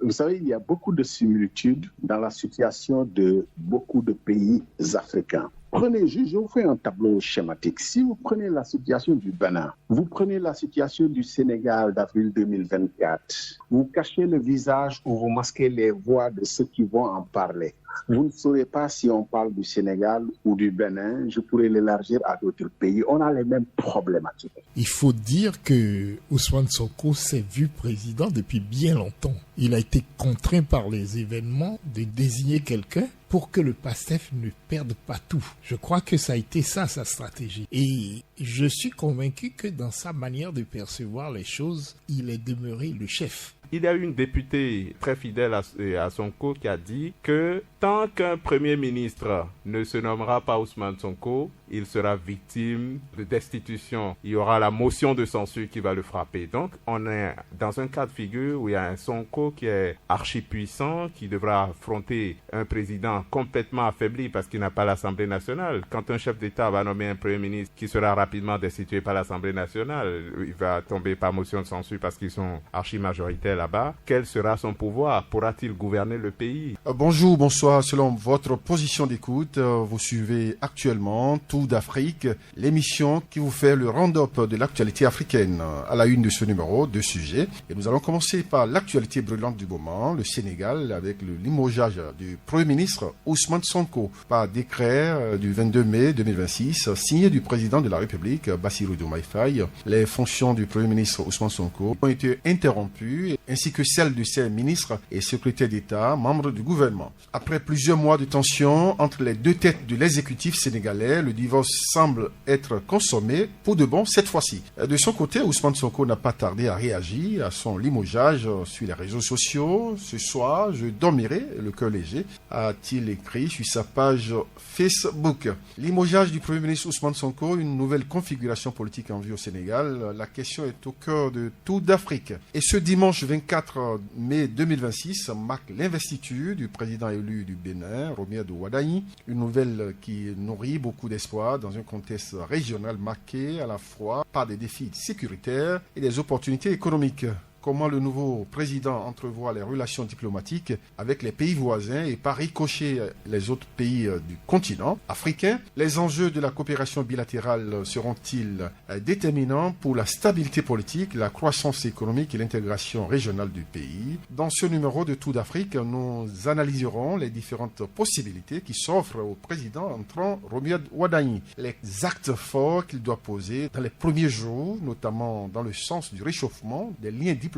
Vous savez, il y a beaucoup de similitudes dans la situation de beaucoup de pays africains. Je vous fais un tableau schématique. Si vous prenez la situation du Bénin, vous prenez la situation du Sénégal d'avril 2024, vous cachez le visage ou vous masquez les voix de ceux qui vont en parler. Vous ne saurez pas si on parle du Sénégal ou du Bénin. Je pourrais l'élargir à d'autres pays. On a les mêmes problématiques. Il faut dire que Ousmane Sonko s'est vu président depuis bien longtemps. Il a été contraint par les événements de désigner quelqu'un pour que le PASTEF ne perde pas tout. Je crois que ça a été ça, sa stratégie. Et je suis convaincu que dans sa manière de percevoir les choses, il est demeuré le chef. Il y a eu une députée très fidèle à Sonko qui a dit que tant qu'un premier ministre ne se nommera pas Ousmane Sonko, il sera victime de destitution. Il y aura la motion de censure qui va le frapper. Donc, on est dans un cas de figure où il y a un Sonko qui est archi-puissant, qui devra affronter un président complètement affaibli parce qu'il n'a pas l'Assemblée nationale. Quand un chef d'État va nommer un premier ministre qui sera rapidement destitué par l'Assemblée nationale, il va tomber par motion de censure parce qu'ils sont archi-majoritaires là-bas. Quel sera son pouvoir? Pourra-t-il gouverner le pays? Bonjour, bonsoir. Selon votre position d'écoute, vous suivez actuellement Tout d'Afrique, l'émission qui vous fait le round-up de l'actualité africaine. À la une de ce numéro, 2 sujets. Et nous allons commencer par l'actualité brûlante du moment, le Sénégal, avec le limogeage du Premier ministre Ousmane Sonko par décret du 22 mai 2026, signé du président de la République, Bassirou Diomaye Faye. Les fonctions du Premier ministre Ousmane Sonko ont été interrompues, ainsi que celles de ses ministres et secrétaires d'État, membres du gouvernement. Après plusieurs mois de tension entre les deux têtes de l'exécutif sénégalais, le divorce semble être consommé pour de bon cette fois-ci. De son côté, Ousmane Sonko n'a pas tardé à réagir à son limogeage sur les réseaux sociaux. Ce soir, je dormirai le cœur léger, a-t-il écrit sur sa page Facebook. Limogeage du Premier ministre Ousmane Sonko, une nouvelle configuration politique en vue au Sénégal. La question est au cœur de Tout d'Afrique. Et ce dimanche 24 mai 2026 marque l'investiture du président élu du Bénin, Romuald Wardani, une nouvelle qui nourrit beaucoup d'espoir dans un contexte régional marqué à la fois par des défis sécuritaires et des opportunités économiques. Comment le nouveau président entrevoit les relations diplomatiques avec les pays voisins et par ricochet les autres pays du continent africain. Les enjeux de la coopération bilatérale seront-ils déterminants pour la stabilité politique, la croissance économique et l'intégration régionale du pays? Dans ce numéro de Tout d'Afrique, nous analyserons les différentes possibilités qui s'offrent au président entrant Romuald Wardani. Les actes forts qu'il doit poser dans les premiers jours, notamment dans le sens du réchauffement des liens diplomatiques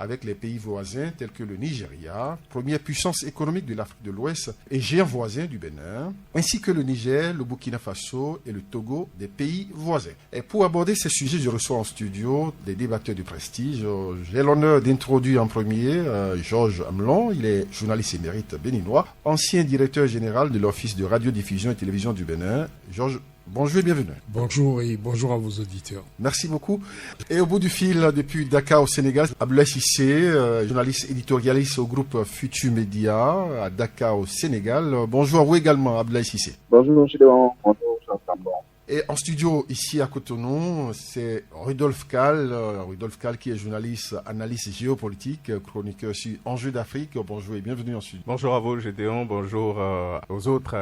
avec les pays voisins tels que le Nigeria, première puissance économique de l'Afrique de l'Ouest et géant voisin du Bénin, ainsi que le Niger, le Burkina Faso et le Togo, des pays voisins. Et pour aborder ces sujets, je reçois en studio des débatteurs de prestige. J'ai l'honneur d'introduire en premier Georges Amelon. Il est journaliste émérite béninois, ancien directeur général de l'Office de radiodiffusion et télévision du Bénin. Georges, bonjour et bienvenue. Bonjour et bonjour à vos auditeurs. Merci beaucoup. Et au bout du fil, depuis Dakar au Sénégal, Abdoulaye Cissé, journaliste éditorialiste au groupe Futur Média à Dakar au Sénégal. Bonjour à vous également, Abdoulaye Cissé. Bonjour, bonjour, Jean-Sambon. Et en studio, ici à Cotonou, c'est Rudolf Kall qui est journaliste, analyste géopolitique, chroniqueur sur Enjeux d'Afrique. Bonjour et bienvenue en studio. Bonjour à vous, Gédéon. Bonjour aux autres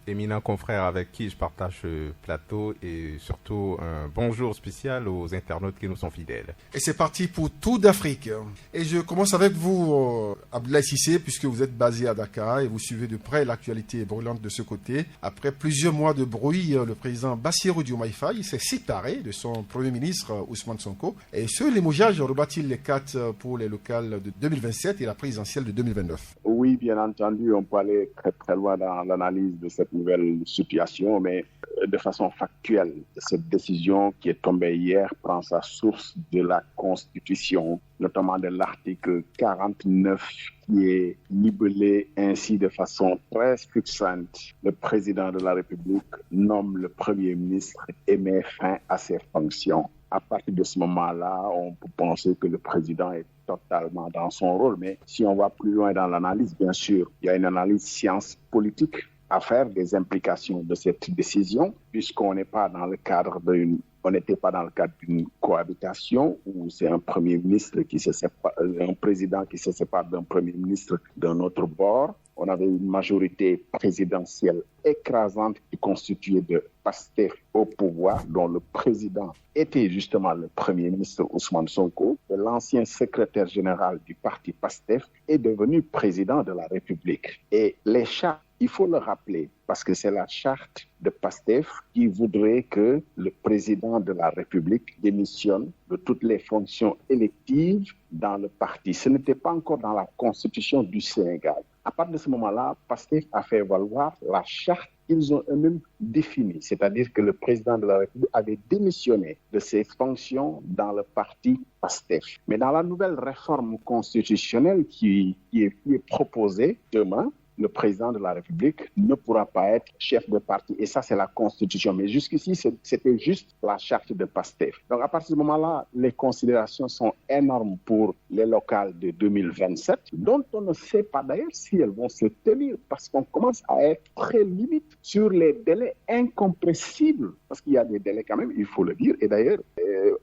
éminents confrères avec qui je partage ce plateau et surtout un bonjour spécial aux internautes qui nous sont fidèles. Et c'est parti pour Tout d'Afrique. Et je commence avec vous, Abdoulaye Cissé, puisque vous êtes basé à Dakar et vous suivez de près l'actualité brûlante de ce côté. Après plusieurs mois de bruit, le président Bassirou Diomaye Faye s'est séparé de son Premier ministre Ousmane Sonko. Et ce limogeage rebat-il les cartes pour les locales de 2027 et la présidentielle de 2029? Oui, bien entendu, on peut aller très très loin dans l'analyse de cette nouvelle situation, mais de façon factuelle, cette décision qui est tombée hier prend sa source de la Constitution, notamment de l'article 49 qui est libellé ainsi de façon très succincte. Le président de la République nomme le Premier ministre et met fin à ses fonctions. À partir de ce moment-là, on peut penser que le président est totalement dans son rôle. Mais si on va plus loin dans l'analyse, bien sûr, il y a une analyse science politique à faire des implications de cette décision, puisqu'on n'est pas dans le cadre d'une On n'était pas dans le cadre d'une cohabitation où c'est un premier ministre qui se sépare, un président qui se sépare d'un premier ministre d'un autre bord. On avait une majorité présidentielle écrasante qui constituait de PASTEF au pouvoir, dont le président était justement le premier ministre Ousmane Sonko. L'ancien secrétaire général du parti PASTEF est devenu président de la République. Et les chartes, il faut le rappeler, parce que c'est la charte de PASTEF qui voudrait que le président de la République démissionne de toutes les fonctions électives dans le parti. Ce n'était pas encore dans la constitution du Sénégal. À partir de ce moment-là, PASTEF a fait valoir la charte qu'ils ont eux-mêmes définie, c'est-à-dire que le président de la République avait démissionné de ses fonctions dans le parti PASTEF. Mais dans la nouvelle réforme constitutionnelle qui est proposée demain, le président de la République ne pourra pas être chef de parti. Et ça, c'est la Constitution. Mais jusqu'ici, c'était juste la charte de PASTEF. Donc, à partir de ce moment-là, les considérations sont énormes pour les locales de 2027, dont on ne sait pas d'ailleurs si elles vont se tenir, parce qu'on commence à être très limite sur les délais incompressibles, parce qu'il y a des délais quand même, il faut le dire. Et d'ailleurs,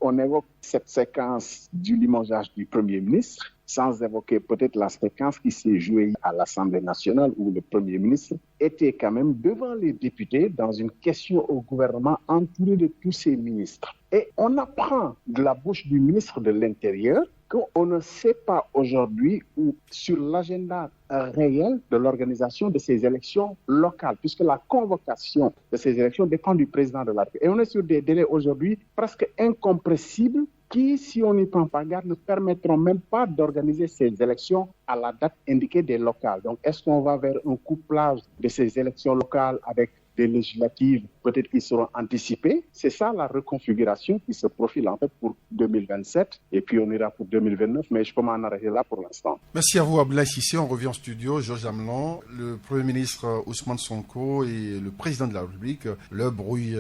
on évoque cette séquence du limogeage du Premier ministre, sans évoquer peut-être la séquence qui s'est jouée à l'Assemblée nationale où le Premier ministre était quand même devant les députés dans une question au gouvernement entouré de tous ses ministres. Et on apprend de la bouche du ministre de l'Intérieur qu'on ne sait pas aujourd'hui où sur l'agenda réel de l'organisation de ces élections locales, puisque la convocation de ces élections dépend du président de la République. Et on est sur des délais aujourd'hui presque incompressibles qui, si on n'y prend pas garde, ne permettront même pas d'organiser ces élections à la date indiquée des locales. Donc, est-ce qu'on va vers un couplage de ces élections locales avec des législatives peut-être qui seront anticipées? C'est ça la reconfiguration qui se profile en fait pour 2027 et puis on ira pour 2029, mais je peux m'en arrêter là pour l'instant. Merci à vous Abdoulaye Cissé. On revient en studio. Georges Amelin, le Premier ministre Ousmane Sonko et le président de la République. Le bruit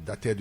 datait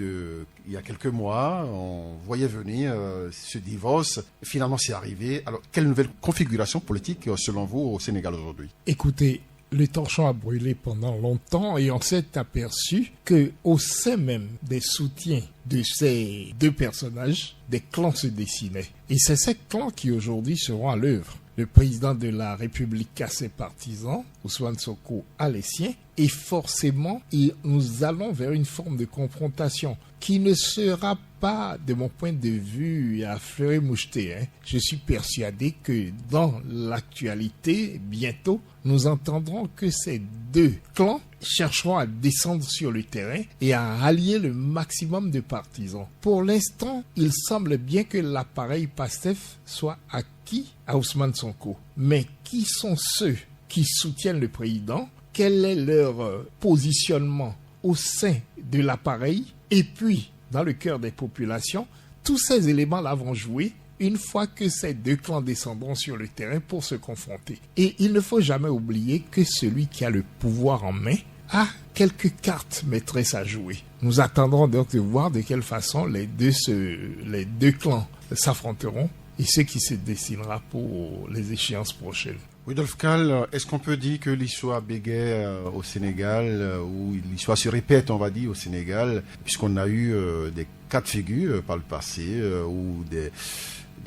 il y a quelques mois. On voyait venir ce divorce. Finalement, c'est arrivé. Alors, quelle nouvelle configuration politique selon vous au Sénégal aujourd'hui? Écoutez, le torchon a brûlé pendant longtemps et on s'est aperçu qu'au sein même des soutiens de ces deux personnages, des clans se dessinaient. Et c'est ces clans qui aujourd'hui seront à l'œuvre. Le président de la République a ses partisans, Ousmane Sonko a les siens, et forcément, nous allons vers une forme de confrontation qui ne sera pas, de mon point de vue, à fleur et moucheté. Je suis persuadé que dans l'actualité, bientôt, nous entendrons que ces deux clans chercheront à descendre sur le terrain et à rallier le maximum de partisans. Pour l'instant, il semble bien que l'appareil PASTEF soit acquis à Ousmane Sonko. Mais qui sont ceux qui soutiennent le président? Quel est leur positionnement au sein de l'appareil? Et puis, dans le cœur des populations, tous ces éléments-là vont jouer une fois que ces deux clans descendront sur le terrain pour se confronter. Et il ne faut jamais oublier que celui qui a le pouvoir en main a quelques cartes maîtresses à jouer. Nous attendrons donc de voir de quelle façon les deux clans s'affronteront et ce qui se dessinera pour les échéances prochaines. Rudolf Kall, est-ce qu'on peut dire que l'histoire bégaie au Sénégal, ou l'histoire se répète, on va dire, au Sénégal, puisqu'on a eu des cas de figure par le passé, où des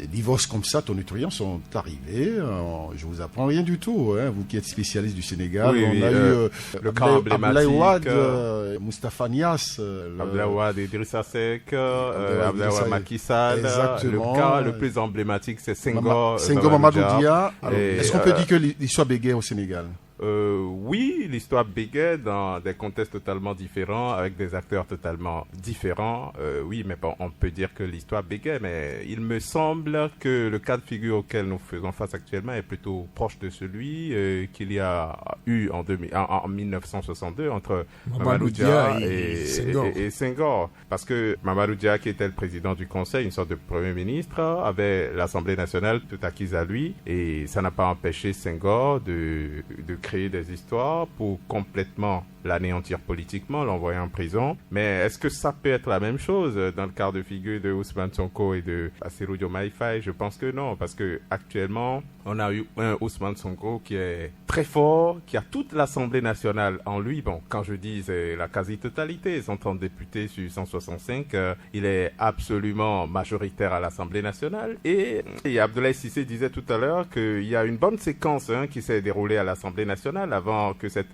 divorces comme ça, tonitruants, sont arrivés. Je vous apprends rien du tout, vous qui êtes spécialiste du Sénégal. Oui, on a eu le cas emblématique. Abdoulaye Wade, Moustapha Niasse. Abdoulaye Wade, Idrissa Seck, Abdoulaye Wade, Macky Sall. Exactement. Le cas le plus emblématique, c'est Senghor Mamadou Dia. Est-ce qu'on peut dire que l'histoire bégaie au Sénégal? Oui, l'histoire bégaie dans des contextes totalement différents, avec des acteurs totalement différents. Oui, mais bon, on peut dire que l'histoire bégaie, mais il me semble que le cas de figure auquel nous faisons face actuellement est plutôt proche de celui qu'il y a eu en 1962 entre Mamadou Dia et Senghor. Parce que Mamadou Dia, qui était le président du Conseil, une sorte de Premier ministre, avait l'Assemblée nationale tout acquise à lui, et ça n'a pas empêché Senghor de créer créer des histoires pour complètement l'anéantir politiquement, l'envoyer en prison. Mais est-ce que ça peut être la même chose dans le cas de figure de Ousmane Sonko et de Bassirou Diomaye Faye? Je pense que non, parce que actuellement, on a eu un Ousmane Sonko qui est très fort, qui a toute l'Assemblée nationale en lui. Bon, quand je dis la quasi-totalité, 130 députés sur 165, il est absolument majoritaire à l'Assemblée nationale. Et Abdoulaye Cissé disait tout à l'heure qu'il y a une bonne séquence qui s'est déroulée à l'Assemblée nationale avant que cette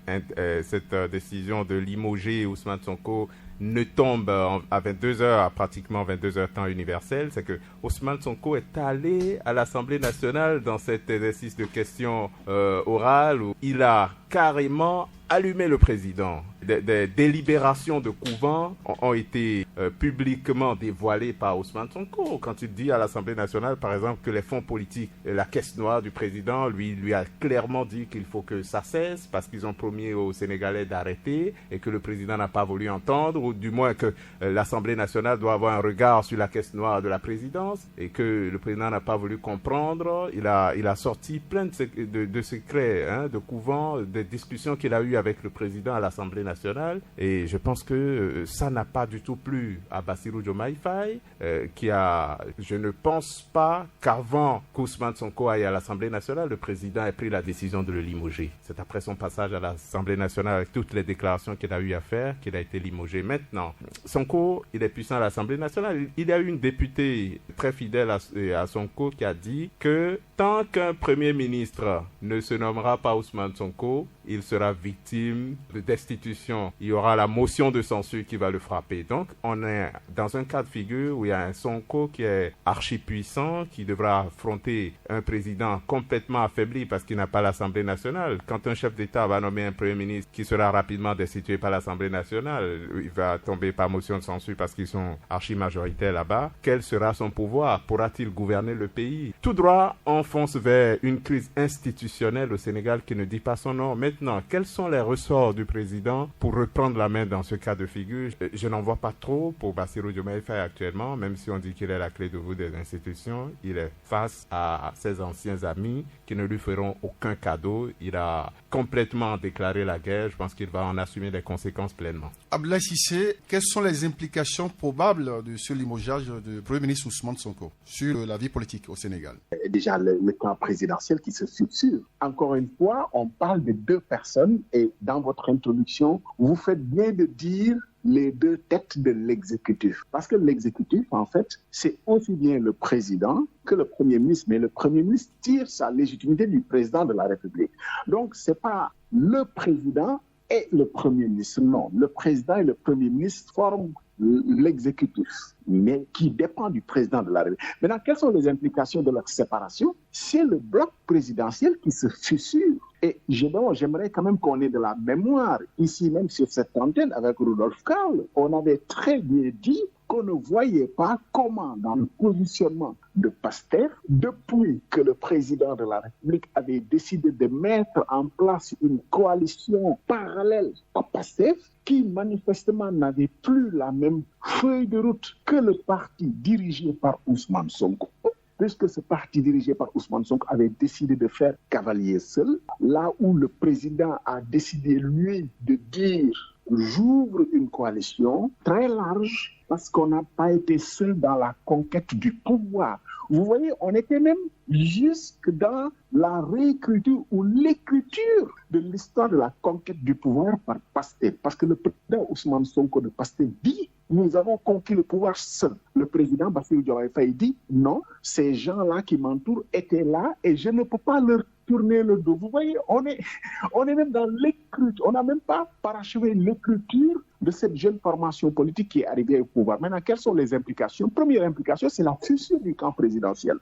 décision de limoger Ousmane Sonko ne tombe à 22h, à pratiquement 22h temps universel. C'est que Ousmane Sonko est allé à l'Assemblée nationale dans cet exercice de questions orales où il a carrément allumé le président. Des délibérations de couvent ont été publiquement dévoilées par Ousmane Sonko. Quand il dit à l'Assemblée nationale, par exemple, que les fonds politiques, la caisse noire du président, lui a clairement dit qu'il faut que ça cesse parce qu'ils ont promis aux Sénégalais d'arrêter et que le président n'a pas voulu entendre, ou du moins que l'Assemblée nationale doit avoir un regard sur la caisse noire de la présidence et que le président n'a pas voulu comprendre. Il a sorti plein de secrets, de couvents, des discussions qu'il a eues avec le président à l'Assemblée nationale. Et je pense que ça n'a pas du tout plu à Bassirou Diomaye Faye, je ne pense pas qu'avant qu'Ousmane Sonko aille à l'Assemblée nationale, le président ait pris la décision de le limoger. C'est après son passage à l'Assemblée nationale avec toutes les déclarations qu'il a eu à faire qu'il a été limogé. Maintenant, Sonko, il est puissant à l'Assemblée nationale. Il y a eu une députée très fidèle à Sonko qui a dit que tant qu'un premier ministre ne se nommera pas Ousmane Sonko, il sera victime de destitution. Il y aura la motion de censure qui va le frapper. Donc, on est dans un cas de figure où il y a un Sonko qui est archi-puissant, qui devra affronter un président complètement affaibli parce qu'il n'a pas l'Assemblée nationale. Quand un chef d'État va nommer un premier ministre qui sera rapidement destitué par l'Assemblée nationale, il va tomber par motion de censure parce qu'ils sont archi-majoritaires là-bas. Quel sera son pouvoir? Pourra-t-il gouverner le pays? Tout droit enfonce vers une crise institutionnelle au Sénégal qui ne dit pas son nom. Maintenant, quels sont les ressorts du président pour reprendre la main dans ce cas de figure? Je n'en vois pas trop pour Bassirou Diomaye Faye actuellement, même si on dit qu'il est la clé de voûte des institutions. Il est face à ses anciens amis qui ne lui feront aucun cadeau. Il a complètement déclaré la guerre. Je pense qu'il va en assumer les conséquences pleinement. Abdoulaye Cissé, quelles sont les implications probables de ce limogeage du Premier ministre Ousmane Sonko sur la vie politique au Sénégal? Déjà, le camp présidentiel qui se succède. Encore une fois, on parle de deux personnes et dans votre introduction, vous faites bien de dire les deux têtes de l'exécutif. Parce que l'exécutif, en fait, c'est aussi bien le président que le Premier ministre. Mais le Premier ministre tire sa légitimité du président de la République. Donc, ce n'est pas le président et le Premier ministre. Non, le président et le Premier ministre forment l'exécutif, mais qui dépend du président de la République. Maintenant, quelles sont les implications de leur séparation? C'est le bloc présidentiel qui se fissure. Et j'aimerais quand même qu'on ait de la mémoire, ici même sur cette antenne avec Rudolf Karl, on avait très bien dit qu'on ne voyait pas comment, dans le positionnement de PASTEF, depuis que le président de la République avait décidé de mettre en place une coalition parallèle à PASTEF, qui manifestement n'avait plus la même feuille de route que le parti dirigé par Ousmane Sonko, puisque ce parti dirigé par Ousmane Sonko avait décidé de faire cavalier seul, là où le président a décidé, lui, de dire « j'ouvre une coalition très large » parce qu'on n'a pas été seul dans la conquête du pouvoir. Vous voyez, on était même jusque dans la réécriture ou l'écriture de l'histoire de la conquête du pouvoir par PASTEF. Parce que le président Ousmane Sonko de PASTEF dit « nous avons conquis le pouvoir seul ». Le président Bassirou Diomaye Faye dit « non, ces gens-là qui m'entourent étaient là et je ne peux pas leur tourner le dos ». Vous voyez, on est même dans l'écriture. On n'a même pas parachevé l'écriture de cette jeune formation politique qui est arrivée au pouvoir. Maintenant, quelles sont les implications? Première implication, c'est la fissure du camp présidentiel.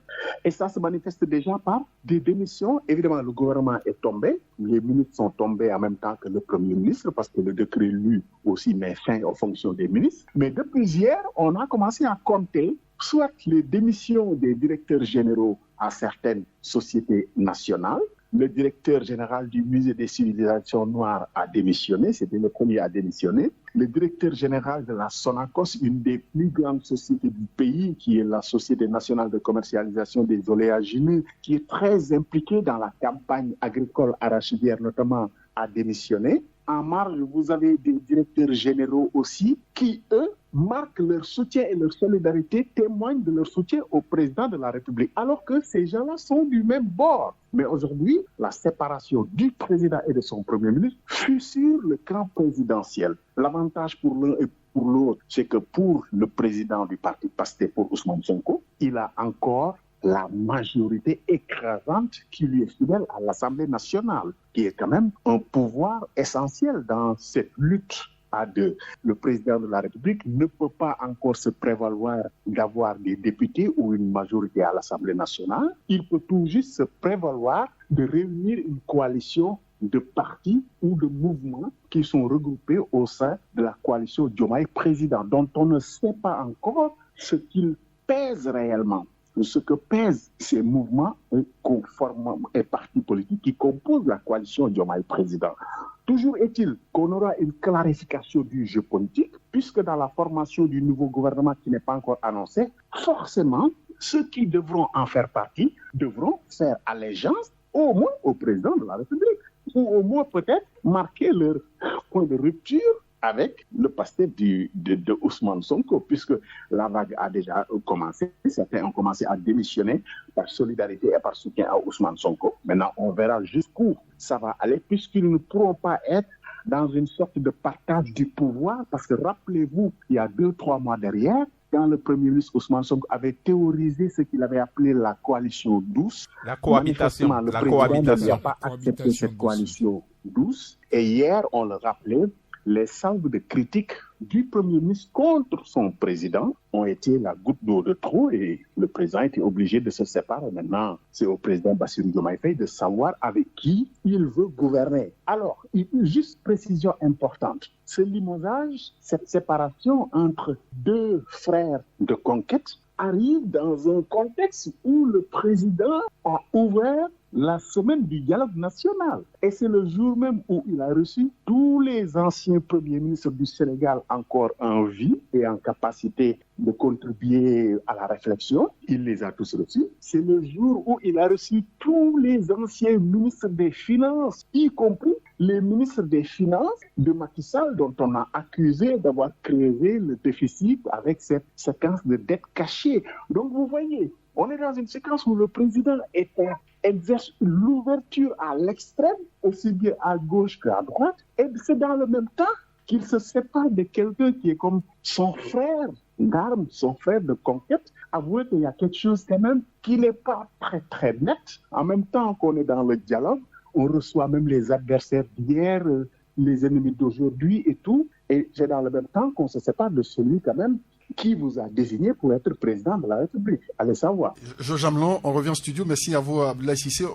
Et ça se manifeste déjà par des démissions. Évidemment, le gouvernement est tombé. Les ministres sont tombés en même temps que le Premier ministre parce que le décret, lui, aussi met fin aux fonctions des ministres. Mais depuis hier, on a commencé à compter soit les démissions des directeurs généraux à certaines sociétés nationales, le directeur général du musée des civilisations noires a démissionné, c'était le premier à démissionner. Le directeur général de la Sonacos, une des plus grandes sociétés du pays, qui est la Société nationale de commercialisation des oléagineux, qui est très impliquée dans la campagne agricole arachidière notamment, a démissionné. En marge, vous avez des directeurs généraux aussi qui, eux, marquent leur soutien et leur solidarité, témoignent de leur soutien au président de la République, alors que ces gens-là sont du même bord. Mais aujourd'hui, la séparation du président et de son premier ministre fut sur le camp présidentiel. L'avantage pour l'un et pour l'autre, c'est que pour le président du parti PASTEF, pour Ousmane Sonko, il a encore la majorité écrasante qui lui est fidèle à l'Assemblée nationale, qui est quand même un pouvoir essentiel dans cette lutte à deux. Le président de la République ne peut pas encore se prévaloir d'avoir des députés ou une majorité à l'Assemblée nationale. Il peut tout juste se prévaloir de réunir une coalition de partis ou de mouvements qui sont regroupés au sein de la coalition Diomaye Président, dont on ne sait pas encore ce qu'il pèse réellement. Ce que pèsent ces mouvements et partis politiques qui composent la coalition Diomaye Président. Toujours est-il qu'on aura une clarification du jeu politique, puisque dans la formation du nouveau gouvernement qui n'est pas encore annoncé, forcément, ceux qui devront en faire partie devront faire allégeance au moins au président de la République, ou au moins peut-être marquer leur point de rupture avec le PASTEF de Ousmane Sonko, puisque la vague a déjà commencé. Certains ont commencé à démissionner par solidarité et par soutien à Ousmane Sonko. Maintenant, on verra jusqu'où ça va aller, puisqu'ils ne pourront pas être dans une sorte de partage du pouvoir, parce que rappelez-vous, il y a 2-3 mois derrière, quand le Premier ministre Ousmane Sonko avait théorisé ce qu'il avait appelé la coalition douce, la cohabitation, le président n'a pas accepté cette coalition douce. Et hier, on le rappelait, les salves de critiques du Premier ministre contre son président ont été la goutte d'eau de trop et le président était obligé de se séparer. Maintenant, c'est au président Bassirou Diomaye Faye de savoir avec qui il veut gouverner. Alors, juste précision importante, ce limogeage, cette séparation entre deux frères de conquête arrive dans un contexte où le président a ouvert la semaine du dialogue national. Et c'est le jour même où il a reçu tous les anciens premiers ministres du Sénégal encore en vie et en capacité de contribuer à la réflexion. Il les a tous reçus. C'est le jour où il a reçu tous les anciens ministres des Finances, y compris les ministres des Finances de Macky Sall, dont on a accusé d'avoir créé le déficit avec cette séquence de dette cachée. Donc vous voyez, on est dans une séquence où le président exerce l'ouverture à l'extrême, aussi bien à gauche qu'à droite, et c'est dans le même temps qu'il se sépare de quelqu'un qui est comme son frère d'armes, son frère de conquête. Avouez qu'il y a quelque chose quand même qui n'est pas très très net. En même temps qu'on est dans le dialogue, on reçoit même les adversaires d'hier, les ennemis d'aujourd'hui et tout, et c'est dans le même temps qu'on se sépare de celui quand même qui vous a désigné pour être président de la République. Allez savoir. Georges Amelon, on revient en studio. Merci à vous, Abdoulaye Cissé.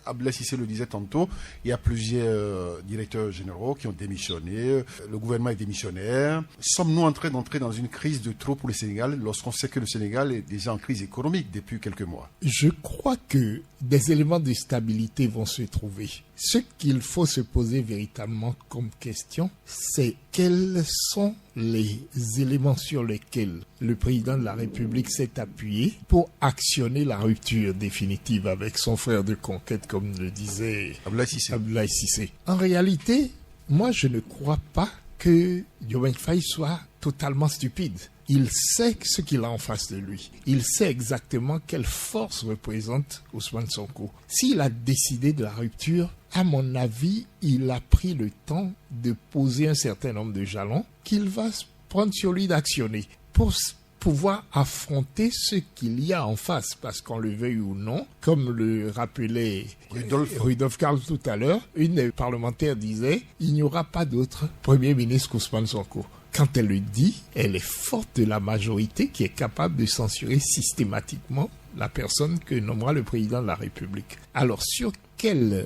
Abdoulaye Cissé le disait tantôt, il y a plusieurs directeurs généraux qui ont démissionné. Le gouvernement est démissionnaire. Sommes-nous en train d'entrer dans une crise de trop pour le Sénégal lorsqu'on sait que le Sénégal est déjà en crise économique depuis quelques mois? Je crois que des éléments de stabilité vont se trouver. Ce qu'il faut se poser véritablement comme question, c'est quels sont les éléments sur lesquels le président de la République s'est appuyé pour actionner la rupture définitive avec son frère de conquête, comme le disait Abdoulaye Cissé. En réalité, moi je ne crois pas que Diomaye Faye soit totalement stupide. Il sait ce qu'il a en face de lui. Il sait exactement quelle force représente Ousmane Sonko. S'il a décidé de la rupture, à mon avis, il a pris le temps de poser un certain nombre de jalons qu'il va prendre sur lui d'actionner pour pouvoir affronter ce qu'il y a en face, parce qu'on le veuille ou non, comme le rappelait Rudolf Karl tout à l'heure, une parlementaire disait « Il n'y aura pas d'autre Premier ministre qu'Ousmane Sonko ». Quand elle le dit, elle est forte de la majorité qui est capable de censurer systématiquement la personne que nommera le président de la République. Alors, sur quelle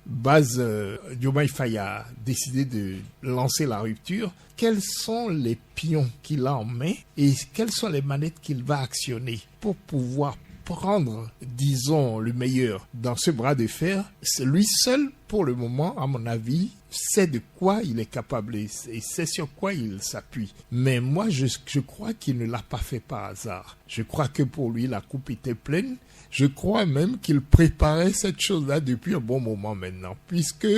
base Diomaye Faye a décidé de lancer la rupture, quels sont les pions qu'il a en main et quelles sont les manettes qu'il va actionner pour pouvoir prendre, disons, le meilleur dans ce bras de fer, c'est lui seul, pour le moment, à mon avis, sait de quoi il est capable et sait sur quoi il s'appuie. Mais moi, je crois qu'il ne l'a pas fait par hasard. Je crois que pour lui, la coupe était pleine. Je crois même qu'il préparait cette chose-là depuis un bon moment maintenant, puisque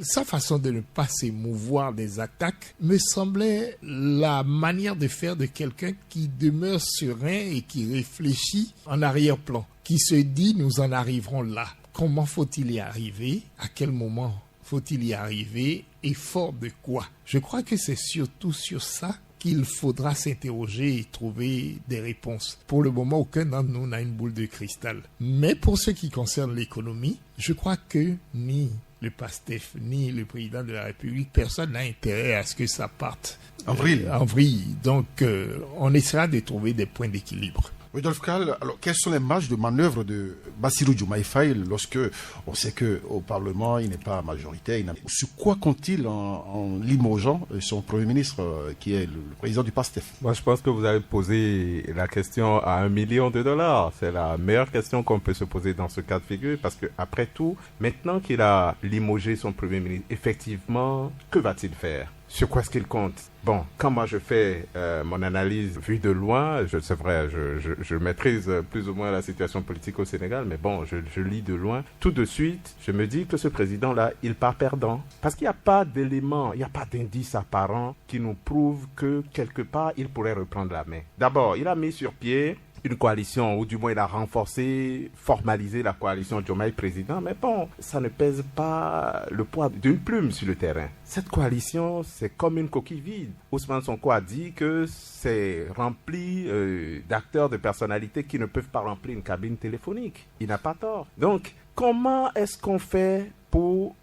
sa façon de ne pas s'émouvoir des attaques me semblait la manière de faire de quelqu'un qui demeure serein et qui réfléchit en arrière-plan, qui se dit nous en arriverons là. Comment faut-il y arriver? À quel moment faut-il y arriver? Et fort de quoi? Je crois que c'est surtout sur ça qu'il faudra s'interroger et trouver des réponses. Pour le moment, aucun d'entre nous n'a une boule de cristal. Mais pour ce qui concerne l'économie, je crois que ni le PASTEF, ni le président de la République, personne n'a intérêt à ce que ça parte en vrille. Donc, on essaiera de trouver des points d'équilibre. Rodolphe Kall, alors quelles sont les marges de manœuvre de Bassirou Diomaye Faye lorsque on sait qu'au Parlement, il n'est pas majoritaire? Sur quoi compte-t-il en limogeant son Premier ministre, qui est le président du PASTEF? Moi, je pense que vous avez posé la question à $1 million. C'est la meilleure question qu'on peut se poser dans ce cas de figure, parce que après tout, maintenant qu'il a limogé son Premier ministre, effectivement, que va-t-il faire? Sur quoi est-ce qu'il compte? Bon, quand moi je fais mon analyse vue de loin, c'est vrai, je maîtrise plus ou moins la situation politique au Sénégal, mais bon, je lis de loin. Tout de suite, je me dis que ce président-là, il part perdant. Parce qu'il n'y a pas d'éléments, il n'y a pas d'indices apparents qui nous prouvent que quelque part, il pourrait reprendre la main. D'abord, il a mis sur pied une coalition, ou du moins il a renforcé, formalisé la coalition Diomaye président, mais bon, ça ne pèse pas le poids d'une plume sur le terrain. Cette coalition, c'est comme une coquille vide. Ousmane Sonko a dit que c'est rempli d'acteurs, de personnalités qui ne peuvent pas remplir une cabine téléphonique. Il n'a pas tort. Donc, comment est-ce qu'on fait pour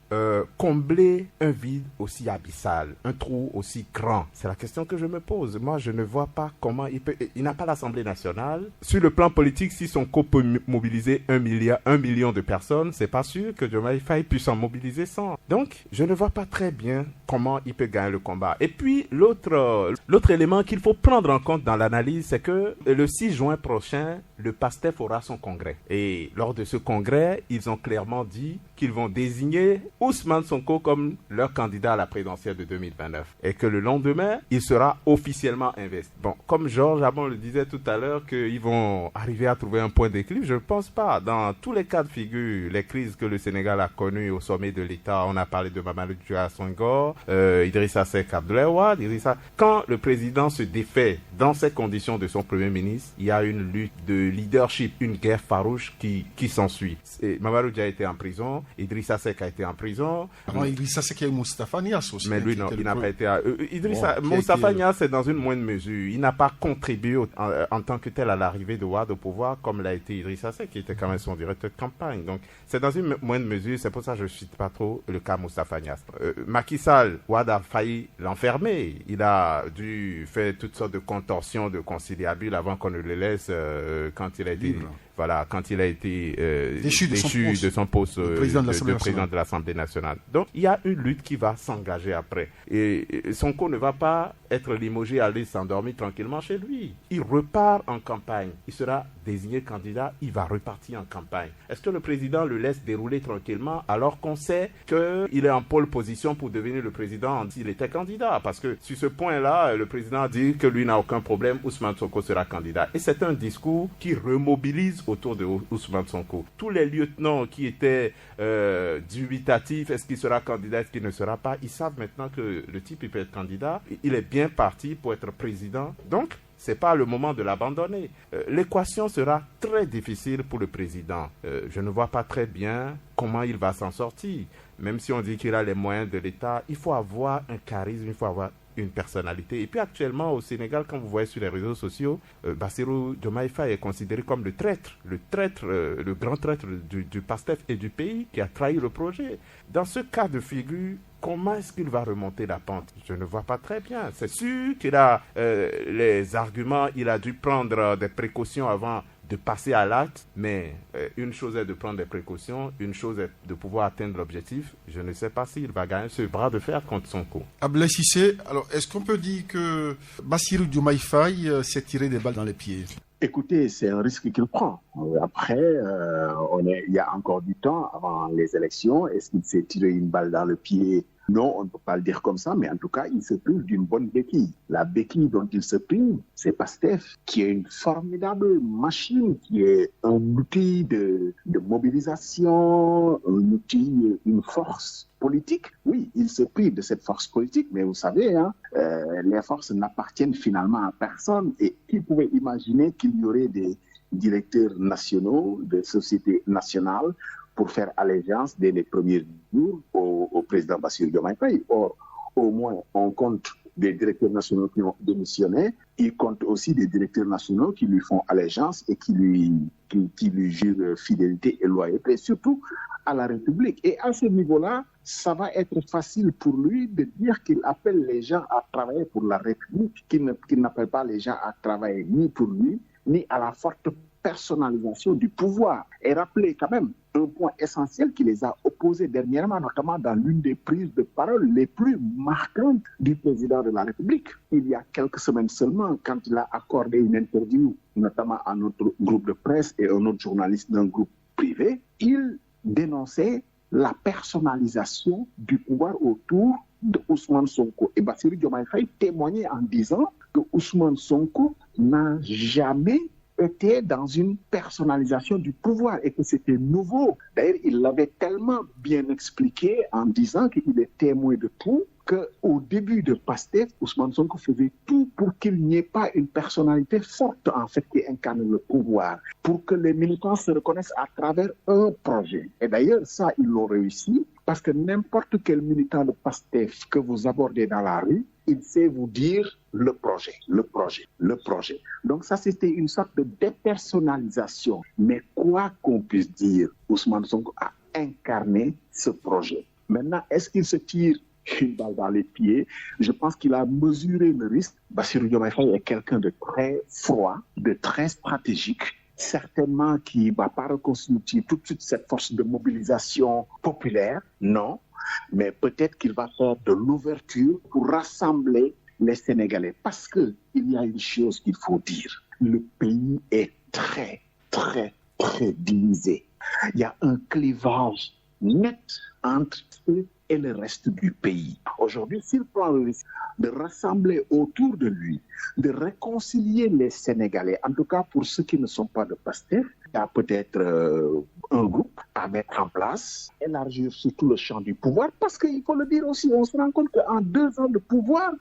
combler un vide aussi abyssal, un trou aussi grand? C'est la question que je me pose. Moi, je ne vois pas comment il n'a pas l'Assemblée nationale. Sur le plan politique, si Sonko peut mobiliser 1 million de personnes, c'est pas sûr que Diomaye Faye puisse en mobiliser 100. Donc, je ne vois pas très bien comment il peut gagner le combat. Et puis, l'autre élément qu'il faut prendre en compte dans l'analyse, c'est que le 6 juin prochain, le PASTEF aura son congrès. Et lors de ce congrès, ils ont clairement dit qu'ils vont désigner Ousmane Sonko comme leur candidat à la présidentielle de 2029. Et que le lendemain, il sera officiellement investi. Bon, comme Georges Abon le disait tout à l'heure, qu'ils vont arriver à trouver un point d'équilibre, je ne pense pas. Dans tous les cas de figure, les crises que le Sénégal a connues au sommet de l'État, on a parlé de Mamadou Dia Senghor, Idrissa Seck Abdoulaye Wade, quand le président se défait dans ces conditions de son premier ministre, il y a une lutte de leadership, une guerre farouche qui s'ensuit. Mamadou Dia a été en prison, Idrissa Seck a été en prison. Avant Idrissa Seck, il y a eu Moustapha Niasse aussi. Mais lui, non, il n'a pas été... Moustapha Niasse, c'est dans une moindre mesure. Il n'a pas contribué en tant que tel à l'arrivée de Wade au pouvoir, comme l'a été Idrissa Seck, qui était quand même son directeur de campagne. Donc, c'est dans une moindre mesure. C'est pour ça que je ne cite pas trop le cas Moustapha Niasse. Macky Sall, Wade a failli l'enfermer. Il a dû faire toutes sortes de contorsions, de conciliabules avant qu'on ne le laisse quand il a été... Libre. Voilà, quand il a été déchu de son poste de président de l'Assemblée nationale. Donc, il y a une lutte qui va s'engager après. Et Sonko ne va pas être limogé, aller s'endormir tranquillement chez lui. Il repart en campagne. Il sera désigné candidat, il va repartir en campagne. Est-ce que le président le laisse dérouler tranquillement alors qu'on sait qu'il est en pole position pour devenir le président s'il était candidat? Parce que sur ce point-là, le président dit que lui n'a aucun problème, Ousmane Sonko sera candidat. Et c'est un discours qui remobilise autour de Ousmane Sonko. Tous les lieutenants qui étaient dubitatifs, est-ce qu'il sera candidat, est-ce qu'il ne sera pas, ils savent maintenant que le type il peut être candidat, il est bien parti pour être président. Donc, c'est pas le moment de l'abandonner. L'équation sera très difficile pour le président. Je ne vois pas très bien comment il va s'en sortir. Même si on dit qu'il a les moyens de l'État, il faut avoir un charisme, il faut avoir une personnalité. Et puis actuellement au Sénégal, quand vous voyez sur les réseaux sociaux, Bassirou Diomaye Faye est considéré comme le grand traître du PASTEF et du pays qui a trahi le projet. Dans ce cas de figure, comment est-ce qu'il va remonter la pente? Je ne vois pas très bien. C'est sûr qu'il a les arguments, il a dû prendre des précautions avant de passer à l'acte, mais une chose est de prendre des précautions, une chose est de pouvoir atteindre l'objectif. Je ne sais pas s'il va gagner ce bras de fer contre Sonko. Abdoulaye Cissé, alors est-ce qu'on peut dire que Bassirou Diomaye Faye s'est tiré des balles dans les pieds? Écoutez, c'est un risque qu'il prend. Après, il y a encore du temps avant les élections. Est-ce qu'il s'est tiré une balle dans le pied? Non, on ne peut pas le dire comme ça, mais en tout cas, il se prive d'une bonne béquille. La béquille dont il se prive, c'est Pastef, qui est une formidable machine, qui est un outil de mobilisation, un outil, une force politique. Oui, il se prive de cette force politique, mais vous savez, les forces n'appartiennent finalement à personne. Et qui pouvait imaginer qu'il y aurait des directeurs nationaux, de sociétés nationales, pour faire allégeance dès les premiers jours au président Bassirou Diomaye Faye. Or, au moins, on compte des directeurs nationaux qui ont démissionné, il compte aussi des directeurs nationaux qui lui font allégeance et qui lui jurent fidélité et loyauté, surtout à la République. Et à ce niveau-là, ça va être facile pour lui de dire qu'il appelle les gens à travailler pour la République, qu'il n'appelle pas les gens à travailler ni pour lui, ni à la forte personnalisation du pouvoir. Et rappelez quand même un point essentiel qui les a opposés dernièrement, notamment dans l'une des prises de parole les plus marquantes du président de la République. Il y a quelques semaines seulement, quand il a accordé une interview, notamment à notre groupe de presse et à un autre journaliste d'un groupe privé, il dénonçait la personnalisation du pouvoir autour de Ousmane Sonko. Et Bassirou Diomaye Faye témoignait en disant que Ousmane Sonko n'a jamais était dans une personnalisation du pouvoir et que c'était nouveau. D'ailleurs, il l'avait tellement bien expliqué en disant qu'il est témoin de tout qu'au début de Pastef, Ousmane Sonko faisait tout pour qu'il n'y ait pas une personnalité forte en fait qui incarne le pouvoir, pour que les militants se reconnaissent à travers un projet. Et d'ailleurs, ça, ils l'ont réussi parce que n'importe quel militant de Pastef que vous abordez dans la rue, il sait vous dire le projet. Donc ça, c'était une sorte de dépersonnalisation. Mais quoi qu'on puisse dire, Ousmane Sonko a incarné ce projet. Maintenant, est-ce qu'il se tire une balle dans les pieds? Je pense qu'il a mesuré le risque. Bassirou Diomaye Faye est quelqu'un de très froid, de très stratégique, certainement qui ne va pas reconstituer tout de suite cette force de mobilisation populaire, non. Mais peut-être qu'il va faire de l'ouverture pour rassembler les Sénégalais. Parce qu'il y a une chose qu'il faut dire. Le pays est très, très, très divisé. Il y a un clivage net entre eux et le reste du pays. Aujourd'hui, s'il prend le risque de rassembler autour de lui, de réconcilier les Sénégalais, en tout cas pour ceux qui ne sont pas de Pastef, il y a peut-être un groupe à mettre en place, élargir surtout le champ du pouvoir, parce qu'il faut le dire aussi, on se rend compte qu'en 2 ans de pouvoir,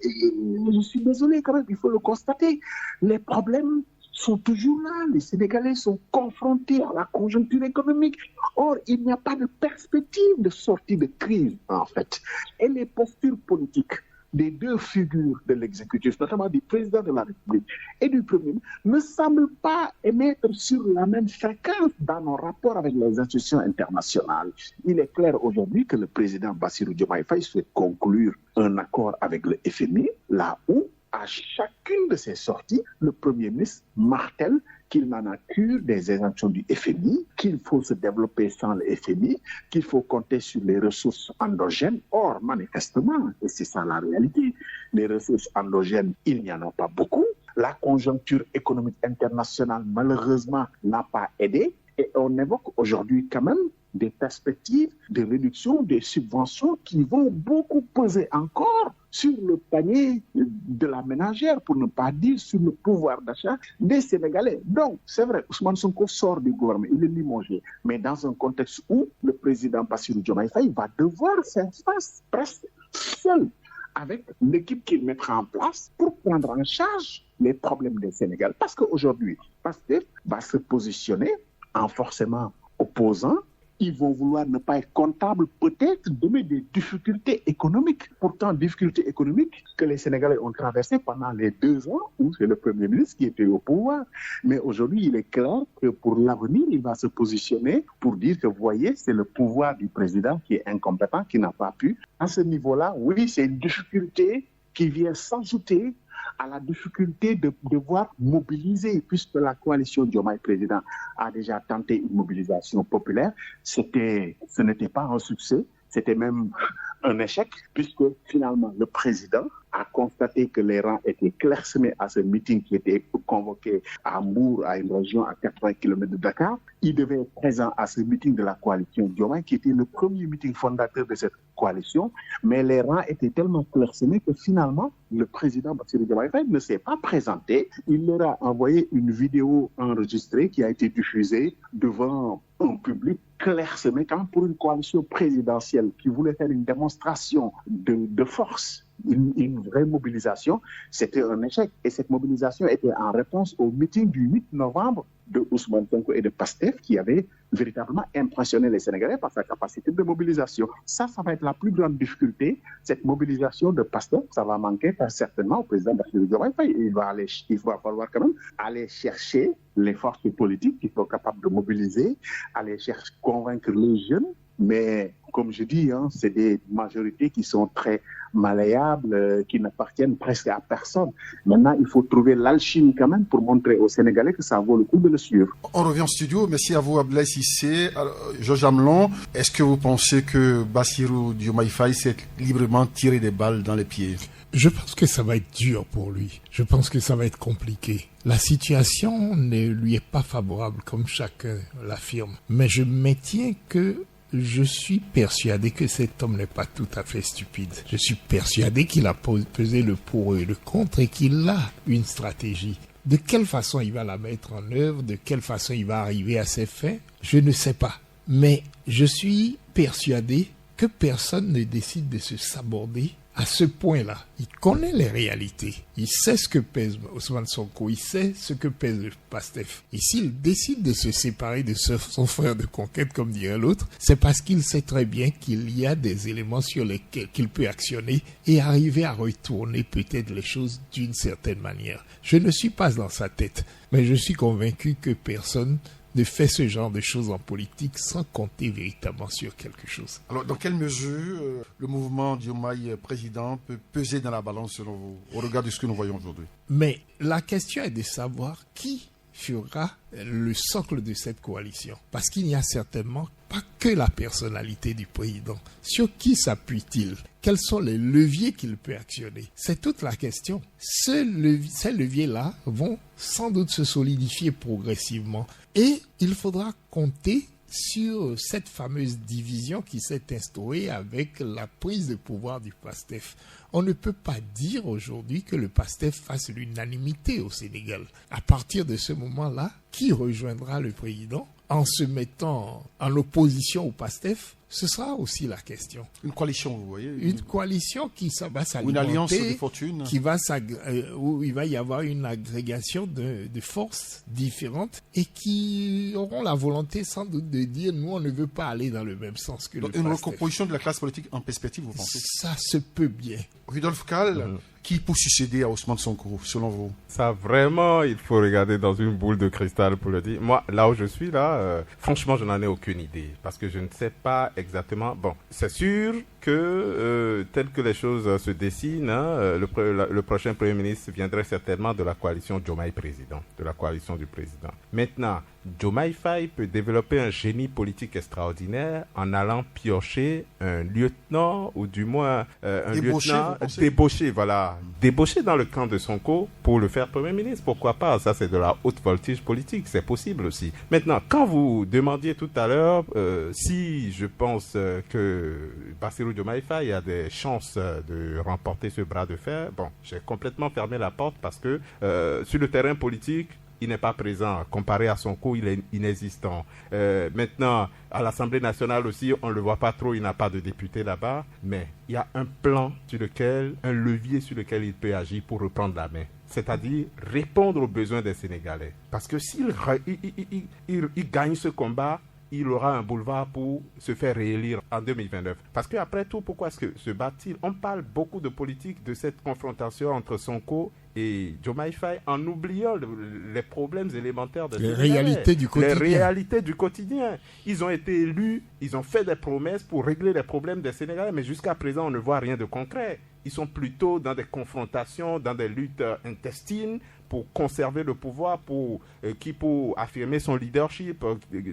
je suis désolé quand même, il faut le constater, les problèmes sont toujours là. Les Sénégalais sont confrontés à la conjoncture économique. Or, il n'y a pas de perspective de sortie de crise, en fait. Et les postures politiques des deux figures de l'exécutif, notamment du président de la République et du Premier ministre, ne semblent pas émettre sur la même fréquence dans nos rapports avec les institutions internationales. Il est clair aujourd'hui que le président Bassirou Diomaye Faye souhaite conclure un accord avec le FMI, là où, à chacune de ces sorties, le Premier ministre martèle qu'il n'en a cure des injonctions du FMI, qu'il faut se développer sans le FMI, qu'il faut compter sur les ressources endogènes. Or, manifestement, et c'est ça la réalité, les ressources endogènes, il n'y en a pas beaucoup. La conjoncture économique internationale, malheureusement, n'a pas aidé. Et on évoque aujourd'hui quand même des perspectives de réduction des subventions qui vont beaucoup peser encore sur le panier de la ménagère, pour ne pas dire sur le pouvoir d'achat des Sénégalais. Donc, c'est vrai, Ousmane Sonko sort du gouvernement, il est limogé, mais dans un contexte où le président Bassirou Diomaye Faye va devoir faire face presque seul avec l'équipe qu'il mettra en place pour prendre en charge les problèmes des Sénégalais. Parce qu'aujourd'hui, Pastef va se positionner en forcément opposant. Ils vont vouloir ne pas être comptables, peut-être donner des difficultés économiques. Pourtant, difficultés économiques que les Sénégalais ont traversées pendant les 2 ans où c'est le Premier ministre qui était au pouvoir. Mais aujourd'hui, il est clair que pour l'avenir, il va se positionner pour dire que, vous voyez, c'est le pouvoir du président qui est incompétent, qui n'a pas pu. À ce niveau-là, oui, c'est une difficulté qui vient s'ajouter à la difficulté de devoir mobiliser, puisque la coalition Diomaye Président a déjà tenté une mobilisation populaire. Ce n'était pas un succès, c'était même un échec, puisque finalement le président a constaté que les rangs étaient clairsemés à ce meeting qui était convoqué à Mbour, à une région à 80 km de Dakar. Il devait être présent à ce meeting de la coalition Diomaye, qui était le premier meeting fondateur de cette coalition, mais les rangs étaient tellement clairsemés que finalement, le président Bassirou Diomaye Faye ne s'est pas présenté. Il leur a envoyé une vidéo enregistrée qui a été diffusée devant un public clairsemé quand même pour une coalition présidentielle qui voulait faire une démonstration de force. Une vraie mobilisation, c'était un échec. Et cette mobilisation était en réponse au meeting du 8 novembre de Ousmane Sonko et de PASTEF qui avait véritablement impressionné les Sénégalais par sa capacité de mobilisation. Ça va être la plus grande difficulté. Cette mobilisation de PASTEF, ça va manquer certainement au président Bassirou Diomaye Faye. Il va falloir quand même aller chercher les forces politiques qui sont capables de mobiliser, aller chercher, convaincre les jeunes. Mais comme je dis, c'est des majorités qui sont très malléables, qui n'appartiennent presque à personne. Maintenant, il faut trouver l'alchimie quand même pour montrer aux Sénégalais que ça vaut le coup de le suivre. On revient au studio. Merci à vous, Abdoulaye Cissé. Georges Amelon, est-ce que vous pensez que Bassirou Diomaye Faye s'est librement tiré des balles dans les pieds? Je pense que ça va être dur pour lui. Je pense que ça va être compliqué. La situation ne lui est pas favorable, comme chacun l'affirme. Mais je maintiens que je suis persuadé que cet homme n'est pas tout à fait stupide. Je suis persuadé qu'il a pesé le pour et le contre et qu'il a une stratégie. De quelle façon il va la mettre en œuvre, de quelle façon il va arriver à ses fins, je ne sais pas. Mais je suis persuadé que personne ne décide de se saborder à ce point-là. Il connaît les réalités. Il sait ce que pèse Ousmane Sonko. Il sait ce que pèse le PASTEF. Et s'il décide de se séparer de son frère de conquête, comme dirait l'autre, c'est parce qu'il sait très bien qu'il y a des éléments sur lesquels qu'il peut actionner et arriver à retourner peut-être les choses d'une certaine manière. Je ne suis pas dans sa tête, mais je suis convaincu que personne de faire ce genre de choses en politique sans compter véritablement sur quelque chose. Alors, dans quelle mesure le mouvement Diomaye président peut peser dans la balance selon vous, au regard de ce que nous voyons aujourd'hui? Mais la question est de savoir qui fera le socle de cette coalition. Parce qu'il n'y a certainement pas que la personnalité du président. Sur qui s'appuie-t-il? Quels sont les leviers qu'il peut actionner? C'est toute la question. Ces leviers-là vont sans doute se solidifier progressivement. Et il faudra compter sur cette fameuse division qui s'est instaurée avec la prise de pouvoir du PASTEF. On ne peut pas dire aujourd'hui que le PASTEF fasse l'unanimité au Sénégal. À partir de ce moment-là, qui rejoindra le président en se mettant en opposition au PASTEF? Ce sera aussi la question. Une coalition, vous voyez. Une coalition qui va s'alimenter. Une alliance de fortune. Où il va y avoir une agrégation de forces différentes et qui auront la volonté sans doute de dire nous on ne veut pas aller dans le même sens que le PASTEF. Une recomposition de la classe politique en perspective, vous pensez? Ça se peut bien. Rudolf Kall, qui peut succéder à Ousmane Sonko, selon vous? Ça, vraiment, il faut regarder dans une boule de cristal pour le dire. Moi, là où je suis, franchement, je n'en ai aucune idée. Parce que je ne sais pas exactement. Bon, c'est sûr que, tel que les choses se dessinent, le prochain Premier ministre viendrait certainement de la coalition Diomaye président, de la coalition du président. Maintenant, Diomaye Faye peut développer un génie politique extraordinaire en allant piocher un lieutenant, ou du moins débauché dans le camp de Sonko pour le faire Premier ministre. Pourquoi pas? Ça, c'est de la haute voltige politique. C'est possible aussi. Maintenant, quand vous demandiez tout à l'heure si je pense que Bassirou Diomaye Faye a des chances de remporter ce bras de fer, bon, j'ai complètement fermé la porte parce que sur le terrain politique, il n'est pas présent. Comparé à Sonko, il est inexistant. Maintenant, à l'Assemblée nationale aussi, on ne le voit pas trop, il n'a pas de député là-bas. Mais il y a un plan un levier sur lequel il peut agir pour reprendre la main. C'est-à-dire répondre aux besoins des Sénégalais. Parce que s'il gagne ce combat, il aura un boulevard pour se faire réélire en 2029. Parce qu'après tout, pourquoi est-ce que se bat-il? On parle beaucoup de politique, de cette confrontation entre Sonko et Diomaye Faye, en oubliant les problèmes élémentaires de les réalités du quotidien. Les réalités du quotidien. Ils ont été élus, ils ont fait des promesses pour régler les problèmes des Sénégalais, mais jusqu'à présent, on ne voit rien de concret. Ils sont plutôt dans des confrontations, dans des luttes intestines, pour conserver le pouvoir, qui pour affirmer son leadership,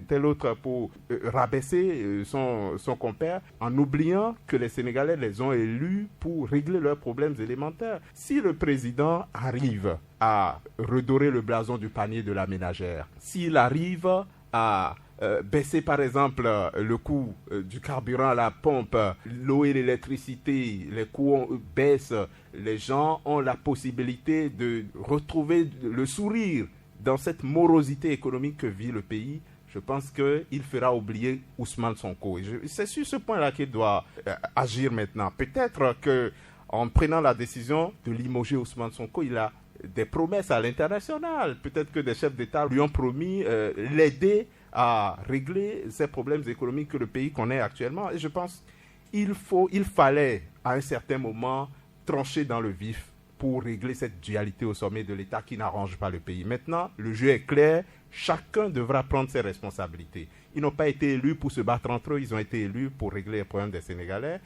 tel autre pour rabaisser son compère, en oubliant que les Sénégalais les ont élus pour régler leurs problèmes élémentaires. Si le président arrive à redorer le blason du panier de la ménagère, s'il arrive à baisser par exemple le coût du carburant à la pompe, l'eau et l'électricité, les coûts baissent, les gens ont la possibilité de retrouver le sourire dans cette morosité économique que vit le pays. Je pense qu'il fera oublier Ousmane Sonko. C'est sur ce point-là qu'il doit agir maintenant. Peut-être qu'en prenant la décision de limoger Ousmane Sonko, il a des promesses à l'international. Peut-être que des chefs d'État lui ont promis l'aider à régler ces problèmes économiques que le pays connaît actuellement. Et je pense qu'il fallait à un certain moment trancher dans le vif pour régler cette dualité au sommet de l'État qui n'arrange pas le pays. Maintenant, le jeu est clair, chacun devra prendre ses responsabilités. Ils n'ont pas été élus pour se battre entre eux, ils ont été élus pour régler les problèmes des Sénégalais.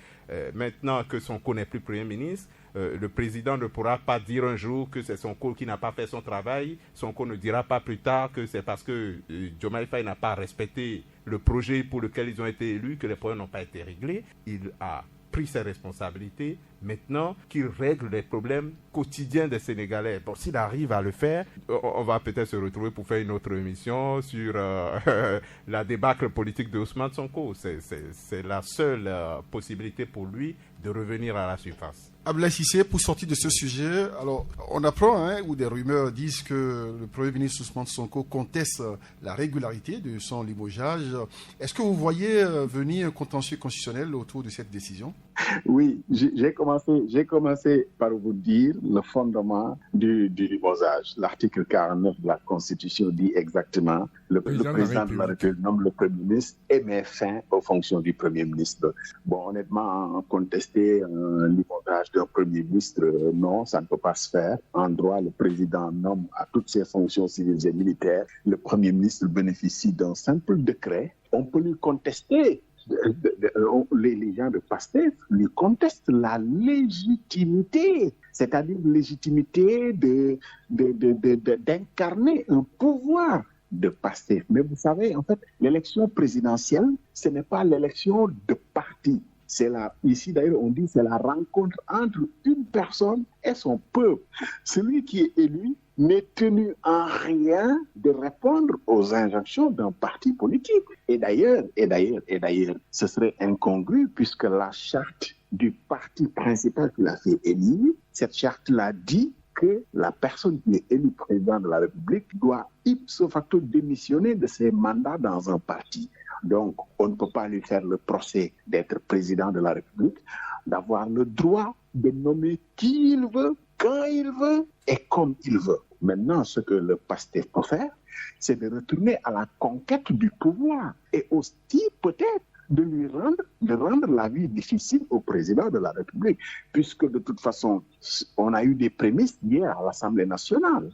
Maintenant que Sonko n'est plus Premier ministre, le président ne pourra pas dire un jour que c'est Sonko qui n'a pas fait son travail. Sonko ne dira pas plus tard que c'est parce que Diomaye Faye n'a pas respecté le projet pour lequel ils ont été élus que les problèmes n'ont pas été réglés. Il a pris ses responsabilités. Maintenant qu'il règle les problèmes quotidiens des Sénégalais. Bon, s'il arrive à le faire, on va peut-être se retrouver pour faire une autre émission sur la débâcle politique de Ousmane Sonko. C'est la seule possibilité pour lui de revenir à la surface. Abdoulaye Cissé, pour sortir de ce sujet, alors on apprend, ou des rumeurs disent que le Premier ministre Ousmane Sonko conteste la régularité de son limogeage. Est-ce que vous voyez venir un contentieux constitutionnel autour de cette décision? Oui, j'ai commencé par vous dire le fondement du limogeage. L'article 49 de la Constitution dit exactement le président de la République nomme le Premier ministre et met fin aux fonctions du Premier ministre. Bon, honnêtement, contester un limogeage d'un Premier ministre, non, ça ne peut pas se faire. En droit, le président nomme à toutes ses fonctions civiles et militaires. Le Premier ministre bénéficie d'un simple décret. On peut lui contester. Les gens de PASTEF lui contestent la légitimité, c'est-à-dire légitimité d'incarner un pouvoir de PASTEF. Mais vous savez, en fait, l'élection présidentielle, ce n'est pas l'élection de parti. Ici d'ailleurs, on dit c'est la rencontre entre une personne et son peuple. Celui qui est élu n'est tenu en rien de répondre aux injonctions d'un parti politique. Et d'ailleurs, ce serait incongru puisque la charte du parti principal qui l'a fait élire, cette charte-là dit que la personne qui est élue président de la République doit ipso facto démissionner de ses mandats dans un parti. Donc, on ne peut pas lui faire le procès d'être président de la République, d'avoir le droit de nommer qui il veut, quand il veut et comme il veut. Maintenant, ce que le PASTEF peut faire, c'est de retourner à la conquête du pouvoir et aussi peut-être de rendre la vie difficile au président de la République, puisque de toute façon, on a eu des prémices hier à l'Assemblée nationale.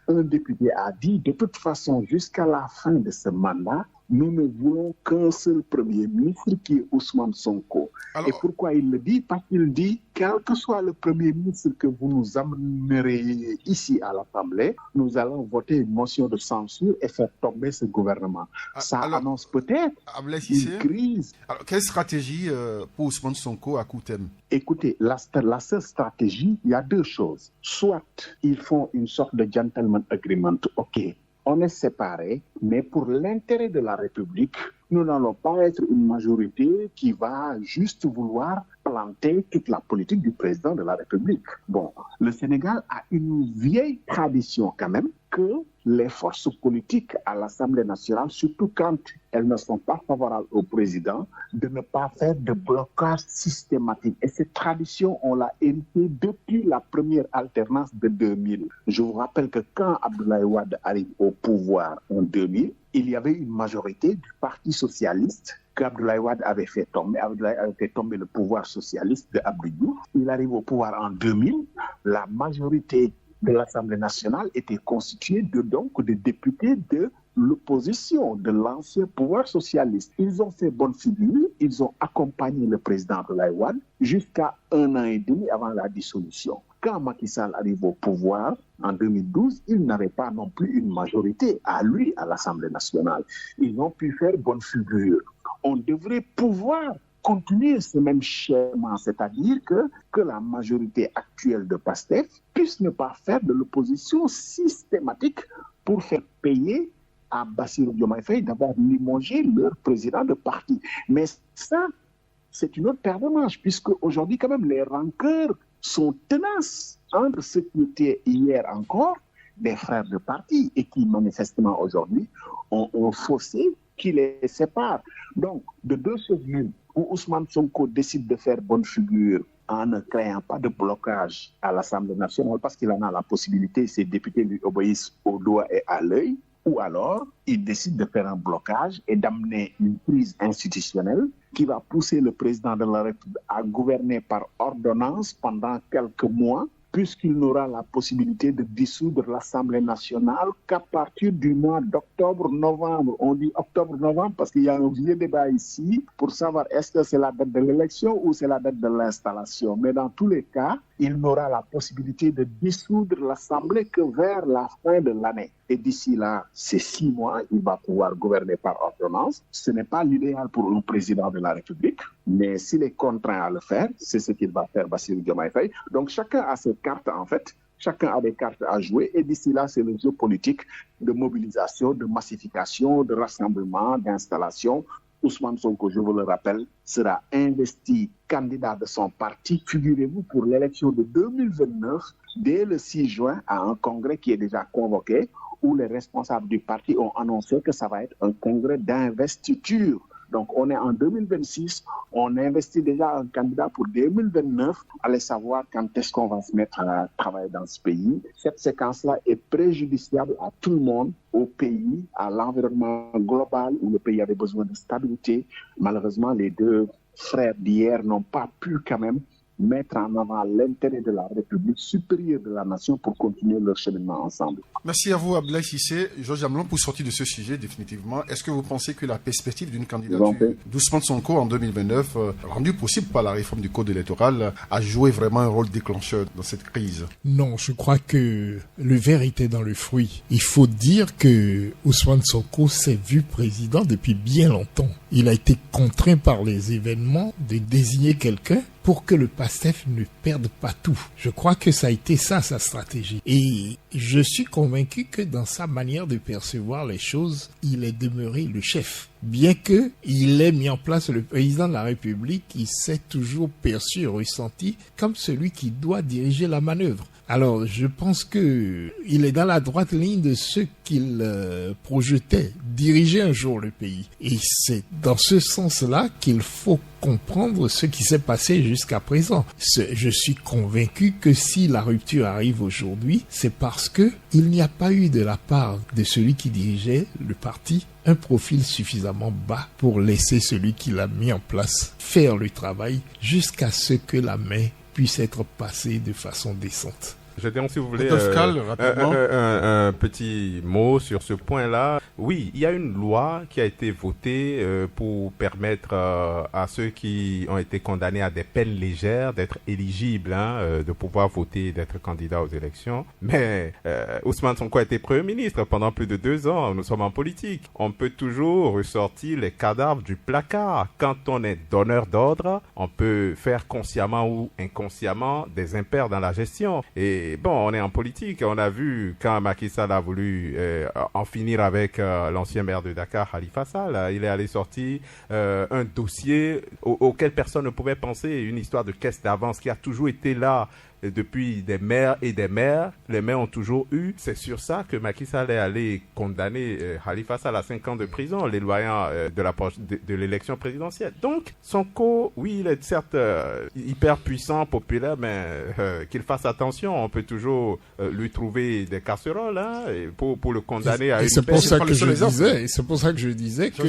Un député a dit, de toute façon, jusqu'à la fin de ce mandat, nous ne voulons qu'un seul Premier ministre qui est Ousmane Sonko. Alors, et pourquoi il le dit? Parce qu'il dit, quel que soit le Premier ministre que vous nous amènerez ici à l'Assemblée, nous allons voter une motion de censure et faire tomber ce gouvernement. Ça annonce peut-être une crise. Alors, quelle stratégie pour Ousmane Sonko à court terme? Écoutez, la seule stratégie, il y a deux choses. Soit ils font une sorte de gentleman agreement, ok, on est séparés, mais pour l'intérêt de la République, nous n'allons pas être une majorité qui va juste vouloir planter toute la politique du président de la République. Bon, le Sénégal a une vieille tradition quand même que les forces politiques à l'Assemblée nationale, surtout quand elles ne sont pas favorables au président, de ne pas faire de blocage systématique. Et cette tradition, on l'a héritée depuis la première alternance de 2000. Je vous rappelle que quand Abdoulaye Wade arrive au pouvoir en 2000, il y avait une majorité du Parti socialiste qu'Abdoulaye Wade avait fait tomber. Abdoulaye avait fait tomber le pouvoir socialiste de Abdou Diouf. Il arrive au pouvoir en 2000. La majorité de l'Assemblée nationale était constituée de députés de l'opposition, de l'ancien pouvoir socialiste. Ils ont fait bonne figure, ils ont accompagné le président Abdoulaye Wade jusqu'à 1 an et demi avant la dissolution. quand Macky Sall arrive au pouvoir en 2012, il n'avait pas non plus une majorité à lui à l'Assemblée nationale. Ils ont pu faire bonne figure. On devrait pouvoir continuer ce même schéma, c'est-à-dire que la majorité actuelle de PASTEF puisse ne pas faire de l'opposition systématique pour faire payer à Bassirou Diomaye Faye d'avoir limogé leur président de parti. Mais ça, c'est une autre paire de manches, puisque aujourd'hui, quand même, les rancœurs sont tenaces entre ceux qui étaient hier encore des frères de parti et qui, manifestement, aujourd'hui, ont un fossé qui les sépare. Donc, de deux choses l'une, où Ousmane Sonko décide de faire bonne figure en ne créant pas de blocage à l'Assemblée nationale parce qu'il en a la possibilité, ses députés lui obéissent au doigt et à l'œil, ou alors il décide de faire un blocage et d'amener une crise institutionnelle qui va pousser le président de la République à gouverner par ordonnance pendant quelques mois, puisqu'il n'aura la possibilité de dissoudre l'Assemblée nationale qu'à partir du mois d'octobre-novembre. On dit octobre-novembre parce qu'il y a un vieux débat ici pour savoir est-ce que c'est la date de l'élection ou c'est la date de l'installation. Mais dans tous les cas, il n'aura la possibilité de dissoudre l'Assemblée que vers la fin de l'année. Et d'ici là, ces 6 mois, il va pouvoir gouverner par ordonnance. Ce n'est pas l'idéal pour un président de la République, mais s'il est contraint à le faire, c'est ce qu'il va faire Bassirou Diomaye Faye. Donc chacun a ses cartes en fait. Chacun a des cartes à jouer et d'ici là, c'est le jeu politique de mobilisation, de massification, de rassemblement, d'installation. Ousmane Sonko, je vous le rappelle, sera investi candidat de son parti, figurez-vous, pour l'élection de 2029, dès le 6 juin, à un congrès qui est déjà convoqué, où les responsables du parti ont annoncé que ça va être un congrès d'investiture. Donc, on est en 2026, on investit déjà un candidat pour 2029. Allez savoir quand est-ce qu'on va se mettre à travailler dans ce pays. Cette séquence-là est préjudiciable à tout le monde, au pays, à l'environnement global où le pays avait besoin de stabilité. Malheureusement, les deux frères d'hier n'ont pas pu quand même mettre en avant l'intérêt de la République supérieure de la nation pour continuer leur cheminement ensemble. Merci à vous, Abdoulaye Cissé. Georges Amelon, pour sortir de ce sujet définitivement, est-ce que vous pensez que la perspective d'une candidature d'Ousmane Sonko en 2029, rendue possible par la réforme du code électoral, a joué vraiment un rôle déclencheur dans cette crise? Non, je crois que le verre était dans le fruit. Il faut dire que Ousmane Sonko s'est vu président depuis bien longtemps. Il a été contraint par les événements de désigner quelqu'un pour que le PASTEF ne perde pas tout. Je crois que ça a été ça, sa stratégie. Et je suis convaincu que dans sa manière de percevoir les choses, il est demeuré le chef. Bien que il ait mis en place le président de la République, il s'est toujours perçu et ressenti comme celui qui doit diriger la manœuvre. Alors, je pense que il est dans la droite ligne de ce qu'il projetait, diriger un jour le pays. Et c'est dans ce sens-là qu'il faut comprendre ce qui s'est passé jusqu'à présent. Je suis convaincu que si la rupture arrive aujourd'hui, c'est parce que il n'y a pas eu de la part de celui qui dirigeait le parti un profil suffisamment bas pour laisser celui qui l'a mis en place faire le travail jusqu'à ce que la main puisse être passée de façon décente. Je dirais, si vous voulez, un petit mot sur ce point-là. Oui, il y a une loi qui a été votée pour permettre à ceux qui ont été condamnés à des peines légères d'être éligibles, de pouvoir voter, d'être candidats aux élections. Mais Ousmane Sonko a été Premier ministre pendant plus de 2 ans. Nous sommes en politique. On peut toujours ressortir les cadavres du placard. Quand on est donneur d'ordre, on peut faire consciemment ou inconsciemment des impairs dans la gestion. Et bon, on est en politique. On a vu quand Macky Sall a voulu en finir avec l'ancien maire de Dakar, Khalifa Sall, il est allé sortir un dossier auquel personne ne pouvait penser, une histoire de caisse d'avance qui a toujours été là depuis des maires et des maires. Les maires ont toujours eu. C'est sur ça que Macky Sall est allé condamner Khalifa Sall à 5 ans de prison, l'éloignant de l'élection présidentielle. Donc, Sonko, oui, il est certes hyper puissant, populaire, mais qu'il fasse attention. On peut toujours lui trouver des casseroles pour le condamner à une peine. C'est pour ça que je disais que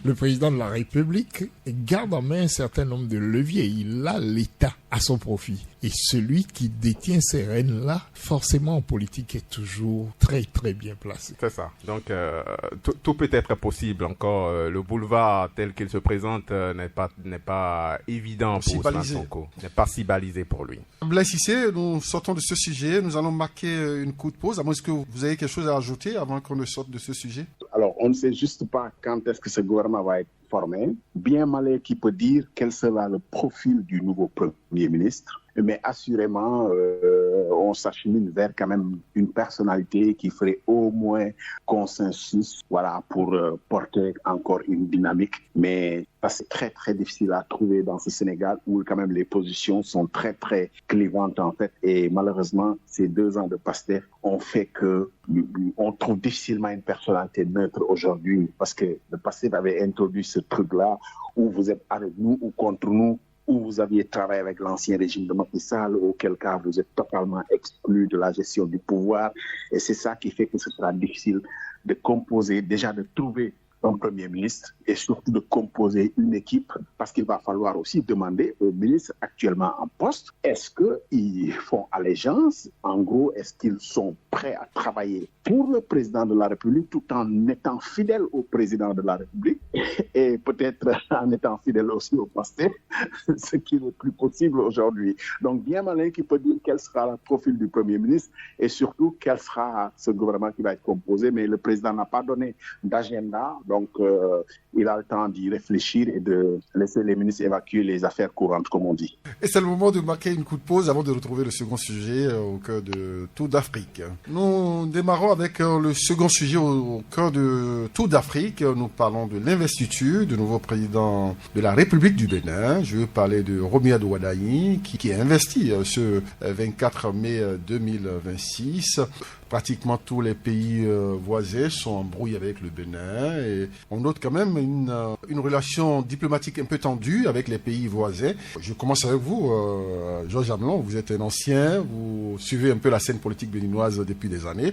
le président de la République garde en main un certain nombre de leviers. Il a l'État à son profit. Et celui qui qui détient ces rênes-là, forcément en politique est toujours très très bien placé. C'est ça. Donc tout peut être possible encore. Le boulevard tel qu'il se présente n'est pas évident pour Ousmane Sonko. N'est pas si balisé pour lui. Blaise Cissé, nous sortons de ce sujet. Nous allons marquer une courte pause. Est-ce que vous avez quelque chose à ajouter avant qu'on ne sorte de ce sujet? Alors, on ne sait juste pas quand est-ce que ce gouvernement va être formé. Bien malin qui peut dire quel sera le profil du nouveau Premier ministre. Mais assurément, on s'achemine vers quand même une personnalité qui ferait au moins consensus, voilà, pour porter encore une dynamique. Mais c'est très, très difficile à trouver dans ce Sénégal où quand même les positions sont très, très clivantes en fait. Et malheureusement, ces 2 ans de Pastef ont fait que on trouve difficilement une personnalité neutre aujourd'hui parce que le Pastef avait introduit ce truc-là où vous êtes avec nous ou contre nous, où vous aviez travaillé avec l'ancien régime de Macky Sall, auquel cas vous êtes totalement exclu de la gestion du pouvoir. Et c'est ça qui fait que ce sera difficile de composer, déjà de trouver un Premier ministre et surtout de composer une équipe parce qu'il va falloir aussi demander aux ministres actuellement en poste, est-ce qu'ils font allégeance? En gros, est-ce qu'ils sont prêts à travailler pour le président de la République tout en étant fidèles au président de la République et peut-être en étant fidèles aussi au Pastef, ce qui n'est plus possible aujourd'hui. Donc, bien malin qui peut dire quel sera le profil du Premier ministre et surtout quel sera ce gouvernement qui va être composé, mais le président n'a pas donné d'agenda. Donc, il a le temps d'y réfléchir et de laisser les ministres évacuer les affaires courantes, comme on dit. Et c'est le moment de marquer une coup de pause avant de retrouver le second sujet au cœur de Tour d'Afrique. Nous démarrons avec le second sujet au cœur de Tour d'Afrique. Nous parlons de l'investiture du nouveau président de la République du Bénin. Je veux parler de Romy Adouadaï qui est investi ce 24 mai 2026. Pratiquement tous les pays voisins sont en brouille avec le Bénin et on note quand même une relation diplomatique un peu tendue avec les pays voisins. Je commence avec vous, Georges Amelon, vous êtes un ancien, vous suivez un peu la scène politique béninoise depuis des années.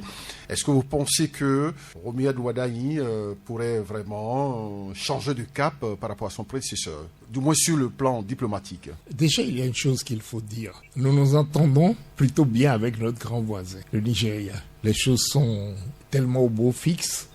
Est-ce que vous pensez que Romy Adouadaï pourrait vraiment changer de cap par rapport à son prédécesseur, du moins sur le plan diplomatique? Déjà, il y a une chose qu'il faut dire. Nous nous entendons plutôt bien avec notre grand voisin, le Nigeria. Les choses sont tellement au beau fixe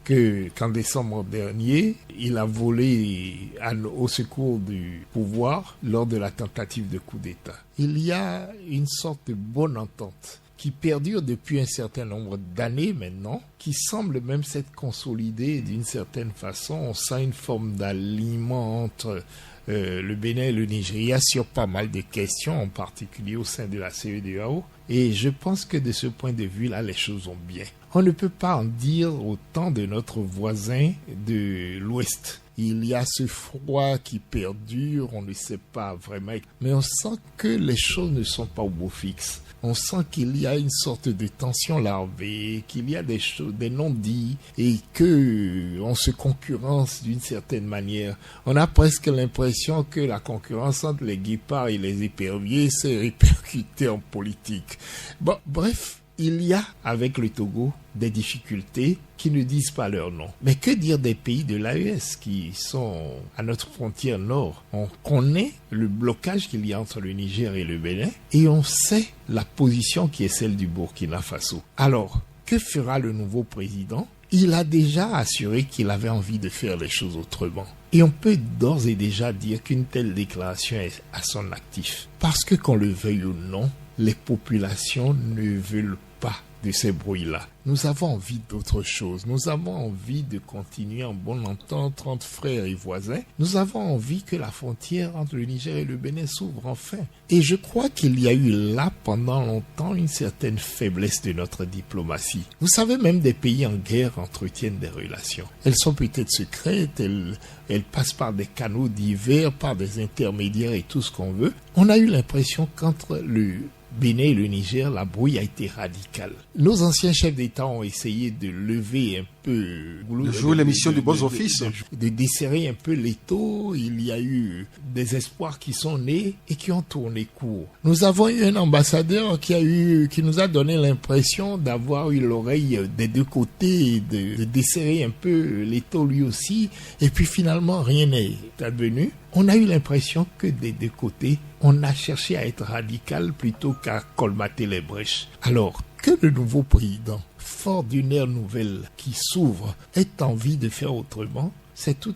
qu'en décembre dernier, il a volé au secours du pouvoir lors de la tentative de coup d'État. Il y a une sorte de bonne entente qui perdure depuis un certain nombre d'années maintenant, qui semble même s'être consolidée d'une certaine façon. On sent une forme d'alignement entre le Bénin et le Nigeria sur pas mal de questions, en particulier au sein de la CEDEAO. Et je pense que de ce point de vue-là, les choses vont bien. On ne peut pas en dire autant de notre voisin de l'Ouest. Il y a ce froid qui perdure, on ne sait pas vraiment. Mais on sent que les choses ne sont pas au beau fixe. On sent qu'il y a une sorte de tension larvée, qu'il y a des choses, des non-dits, et que on se concurrence d'une certaine manière. On a presque l'impression que la concurrence entre les guépards et les éperviers s'est répercutée en politique. Bon, bref. Il y a, avec le Togo, des difficultés qui ne disent pas leur nom. Mais que dire des pays de l'AES qui sont à notre frontière nord? On connaît le blocage qu'il y a entre le Niger et le Bénin et on sait la position qui est celle du Burkina Faso. Alors, que fera le nouveau président? Il a déjà assuré qu'il avait envie de faire les choses autrement. Et on peut d'ores et déjà dire qu'une telle déclaration est à son actif. Parce que qu'on le veuille ou non, les populations ne veulent pas de ces bruits-là. Nous avons envie d'autre chose. Nous avons envie de continuer en bonne entente entre frères et voisins. Nous avons envie que la frontière entre le Niger et le Bénin s'ouvre enfin. Et je crois qu'il y a eu là, pendant longtemps, une certaine faiblesse de notre diplomatie. Vous savez, même des pays en guerre entretiennent des relations. Elles sont peut-être secrètes, elles passent par des canaux divers, par des intermédiaires et tout ce qu'on veut. On a eu l'impression qu'entre le Bénin et le Niger, la brouille a été radicale. Nos anciens chefs d'État ont essayé de lever un peu... De jouer l'émission du Boss Office. De desserrer un peu l'étau. Il y a eu des espoirs qui sont nés et qui ont tourné court. Nous avons eu un ambassadeur qui nous a donné l'impression d'avoir eu l'oreille des deux côtés, de desserrer un peu l'étau lui aussi. Et puis finalement, rien n'est advenu. On a eu l'impression que des deux côtés, on a cherché à être radical plutôt qu'à colmater les brèches. Alors, que le nouveau président, fort d'une ère nouvelle qui s'ouvre, ait envie de faire autrement, c'est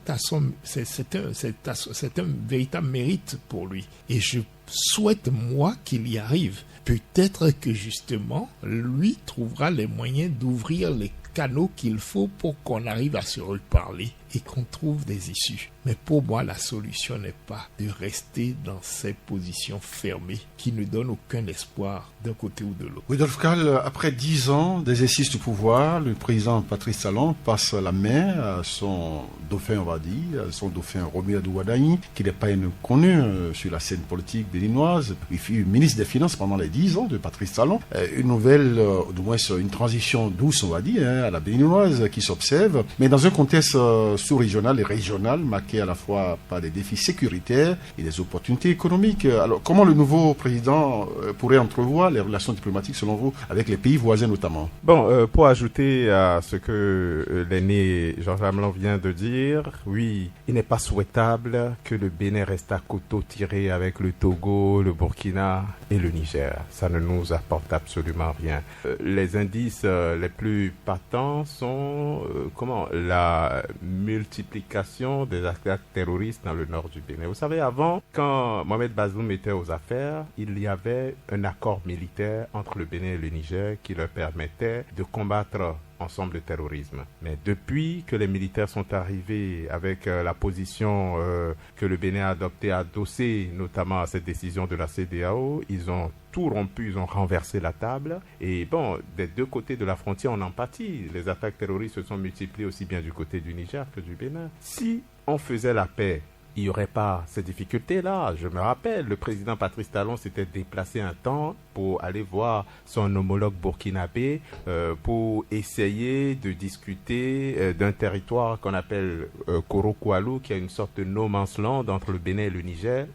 un véritable mérite pour lui. Et je souhaite, moi, qu'il y arrive. Peut-être que justement, lui trouvera les moyens d'ouvrir les canaux qu'il faut pour qu'on arrive à se reparler et qu'on trouve des issues. Mais pour moi, la solution n'est pas de rester dans ces positions fermées qui ne donnent aucun espoir d'un côté ou de l'autre. Rudolf Karl, après 10 ans d'exercice du pouvoir, le président Patrice Talon passe la main à son dauphin, on va dire, à son dauphin Romuald Ouaddaï, qui n'est pas inconnu sur la scène politique béninoise. Il fut ministre des Finances pendant les 10 ans de Patrice Talon. Une nouvelle, du moins une transition douce, on va dire, à la béninoise qui s'observe, mais dans un contexte sous-régional et régional marqué à la fois par des défis sécuritaires et des opportunités économiques. Alors, comment le nouveau président pourrait entrevoir les relations diplomatiques, selon vous, avec les pays voisins notamment? Bon, pour ajouter à ce que l'aîné Georges Amelin vient de dire, oui, il n'est pas souhaitable que le Bénin reste à couteau tiré avec le Togo, le Burkina et le Niger. Ça ne nous apporte absolument rien. Les indices les plus patents sont la multiplication des attaques terroristes dans le nord du Bénin. Vous savez, avant, quand Mohamed Bazoum était aux affaires, il y avait un accord militaire entre le Bénin et le Niger qui leur permettait de combattre ensemble le terrorisme. Mais depuis que les militaires sont arrivés avec la position que le Bénin a adoptée, adossée notamment à cette décision de la CEDEAO, ils ont tout rompu, ils ont renversé la table. Et bon, des deux côtés de la frontière, on en pâtit. Les attaques terroristes se sont multipliées aussi bien du côté du Niger que du Bénin. Si on faisait la paix, il n'y aurait pas ces difficultés-là. Je me rappelle, le président Patrice Talon s'était déplacé un temps pour aller voir son homologue burkinabé pour essayer de discuter d'un territoire qu'on appelle Koro-Koualou, qui a une sorte de no man's land entre le Bénin et le Niger,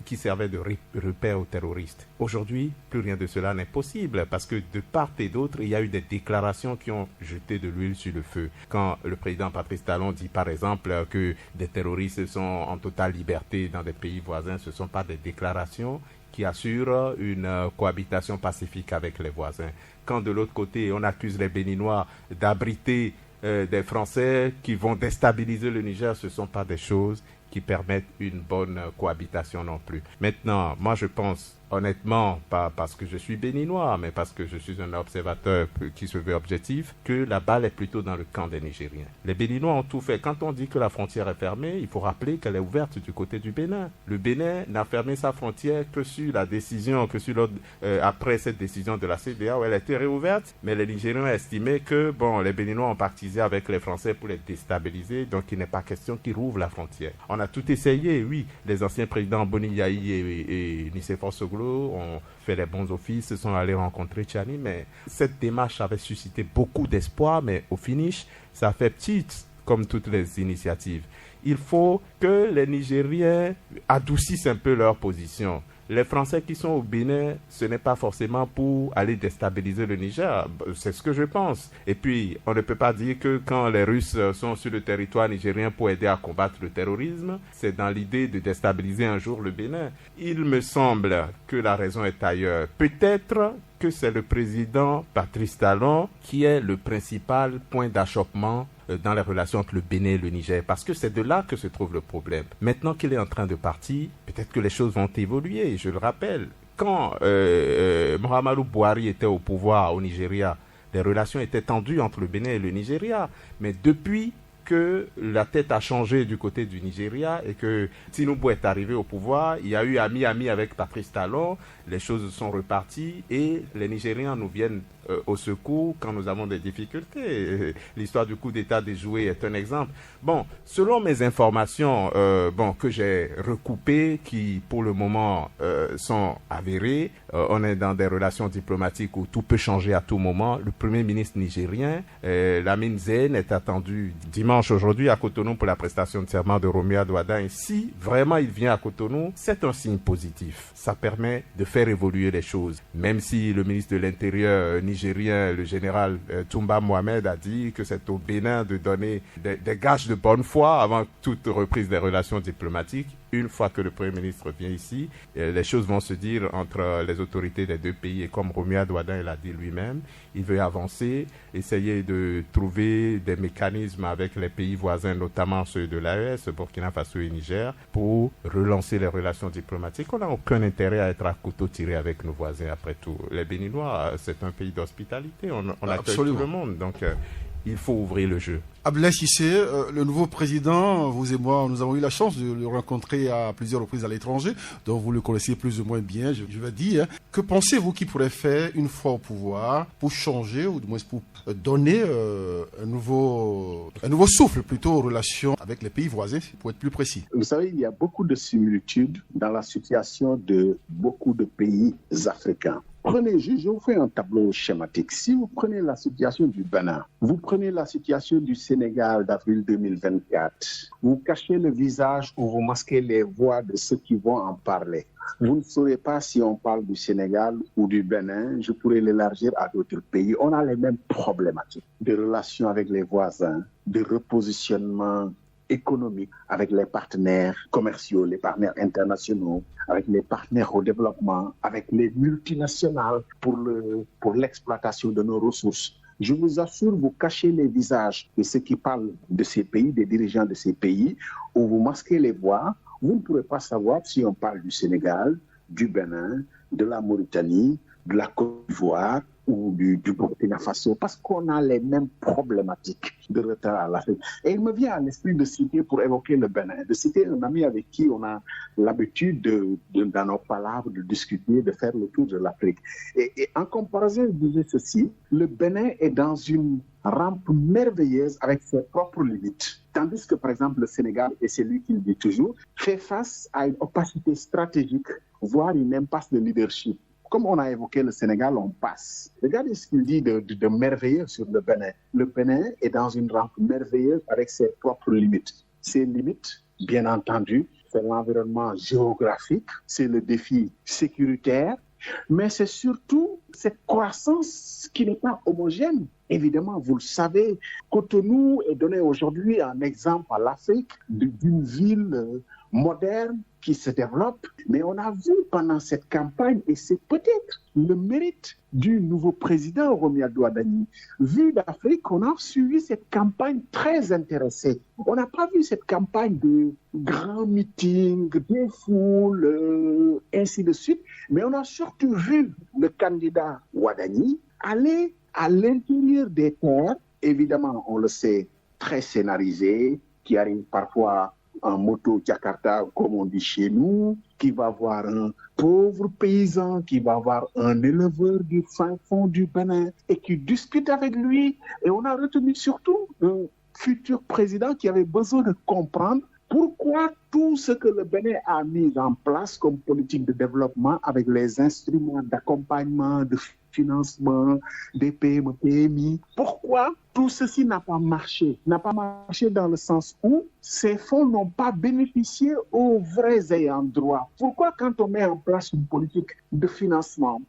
qui servait de repère aux terroristes. Aujourd'hui, plus rien de cela n'est possible parce que de part et d'autre, il y a eu des déclarations qui ont jeté de l'huile sur le feu. Quand le président Patrice Talon dit par exemple que des terroristes sont en totale liberté dans des pays voisins, ce ne sont pas des déclarations qui assurent une cohabitation pacifique avec les voisins. Quand de l'autre côté, on accuse les Béninois d'abriter des Français qui vont déstabiliser le Niger, ce ne sont pas des choses qui permettent une bonne cohabitation non plus. Maintenant, moi je pense honnêtement, pas parce que je suis béninois, mais parce que je suis un observateur qui se veut objectif, que la balle est plutôt dans le camp des Nigériens. Les Béninois ont tout fait. Quand on dit que la frontière est fermée, il faut rappeler qu'elle est ouverte du côté du Bénin. Le Bénin n'a fermé sa frontière que sur la décision, après cette décision de la CEDEAO, elle a été réouverte, mais les Nigériens ont estimé que, les Béninois ont pactisé avec les Français pour les déstabiliser, donc il n'est pas question qu'ils rouvrent la frontière. On a tout essayé, oui. Les anciens présidents Boni Yahi et Nicéphore Soglo ont fait les bons offices, sont allés rencontrer Tchani, mais cette démarche avait suscité beaucoup d'espoir, mais au finish, ça fait petite, comme toutes les initiatives. Il faut que les Nigériens adoucissent un peu leur position. Les Français qui sont au Bénin, ce n'est pas forcément pour aller déstabiliser le Niger. C'est ce que je pense. Et puis, on ne peut pas dire que quand les Russes sont sur le territoire nigérien pour aider à combattre le terrorisme, c'est dans l'idée de déstabiliser un jour le Bénin. Il me semble que la raison est ailleurs. Peut-être que c'est le président Patrice Talon qui est le principal point d'achoppement dans les relations entre le Bénin et le Niger, parce que c'est de là que se trouve le problème. Maintenant qu'il est en train de partir, peut-être que les choses vont évoluer. Je le rappelle, quand Muhammadu Buhari était au pouvoir au Nigeria, les relations étaient tendues entre le Bénin et le Nigeria. Mais depuis que la tête a changé du côté du Nigeria et que Tinubu est arrivé au pouvoir, il y a eu ami avec Patrice Talon, les choses sont reparties et les Nigériens nous viennent au secours quand nous avons des difficultés. L'histoire du coup d'État déjoué est un exemple. Bon, selon mes informations que j'ai recoupées, qui pour le moment sont avérées, on est dans des relations diplomatiques où tout peut changer à tout moment. Le Premier ministre nigérien, Lamine Zeine, est attendu dimanche aujourd'hui à Cotonou pour la prestation de serment de Romeo Adouada. Et si vraiment il vient à Cotonou, c'est un signe positif. Ça permet de faire évoluer les choses. Même si le ministre de l'Intérieur nigérien, le général Toumba Mohamed, a dit que c'est au Bénin de donner des gages de bonne foi avant toute reprise des relations diplomatiques. Une fois que le Premier ministre vient ici, les choses vont se dire entre les autorités des deux pays. Et comme Romeo Adouada l'a dit lui-même, il veut avancer, essayer de trouver des mécanismes avec les pays voisins, notamment ceux de l'AES, Burkina Faso et Niger, pour relancer les relations diplomatiques. On n'a aucun intérêt à être à couteau tiré avec nos voisins, après tout. Les Béninois, c'est un pays d'hospitalité, on accueille tout le monde. Donc, il faut ouvrir le jeu. Abdoulaye Cissé, le nouveau président, vous et moi, nous avons eu la chance de le rencontrer à plusieurs reprises à l'étranger, donc vous le connaissez plus ou moins bien, je vais dire. Que pensez-vous qu'il pourrait faire une fois au pouvoir pour changer, ou du moins pour donner un nouveau souffle plutôt aux relations avec les pays voisins, pour être plus précis? Vous savez, il y a beaucoup de similitudes dans la situation de beaucoup de pays africains. Je vous fais un tableau schématique. Si vous prenez la situation du Bénin, vous prenez la situation du Sénégal d'avril 2024, vous cachez le visage ou vous masquez les voix de ceux qui vont en parler. Vous ne saurez pas si on parle du Sénégal ou du Bénin. Je pourrais l'élargir à d'autres pays. On a les mêmes problématiques de relations avec les voisins, de repositionnement économique avec les partenaires commerciaux, les partenaires internationaux, avec les partenaires au développement, avec les multinationales pour l'exploitation de nos ressources. Je vous assure, vous cachez les visages de ceux qui parlent de ces pays, des dirigeants de ces pays, ou vous masquez les voix. Vous ne pourrez pas savoir si on parle du Sénégal, du Bénin, de la Mauritanie, de la Côte d'Ivoire ou du Burkina Faso, parce qu'on a les mêmes problématiques de retard à l'Afrique. Et il me vient à l'esprit de citer, pour évoquer le Bénin, de citer un ami avec qui on a l'habitude, dans nos palabres, de discuter, de faire le tour de l'Afrique. Et en comparaison, je disais ceci, le Bénin est dans une rampe merveilleuse avec ses propres limites. Tandis que, par exemple, le Sénégal, et c'est lui qui le dit toujours, fait face à une opacité stratégique, voire une impasse de leadership. Comme on a évoqué le Sénégal, on passe. Regardez ce qu'il dit de merveilleux sur le Bénin. Le Bénin est dans une rampe merveilleuse avec ses propres limites. Ces limites, bien entendu, c'est l'environnement géographique, c'est le défi sécuritaire, mais c'est surtout cette croissance qui n'est pas homogène. Évidemment, vous le savez, Cotonou est donné aujourd'hui un exemple à l'Afrique d'une ville moderne qui se développe. Mais on a vu pendant cette campagne, et c'est peut-être le mérite du nouveau président Romeo Adouada, vu d'Afrique, on a suivi cette campagne très intéressée. On n'a pas vu cette campagne de grands meetings, de foules, ainsi de suite, mais on a surtout vu le candidat Ouadani aller à l'intérieur des terres, évidemment, on le sait, très scénarisé, qui arrive parfois en moto Jakarta, comme on dit chez nous, qui va voir un pauvre paysan, qui va voir un éleveur du fin fond du Bénin et qui discute avec lui. Et on a retenu surtout un futur président qui avait besoin de comprendre pourquoi tout ce que le Bénin a mis en place comme politique de développement avec les instruments d'accompagnement, de financement, des PME, PMI, pourquoi tout ceci n'a pas marché? N'a pas marché dans le sens où ces fonds n'ont pas bénéficié aux vrais ayants droit. Pourquoi quand on met en place une politique de financement,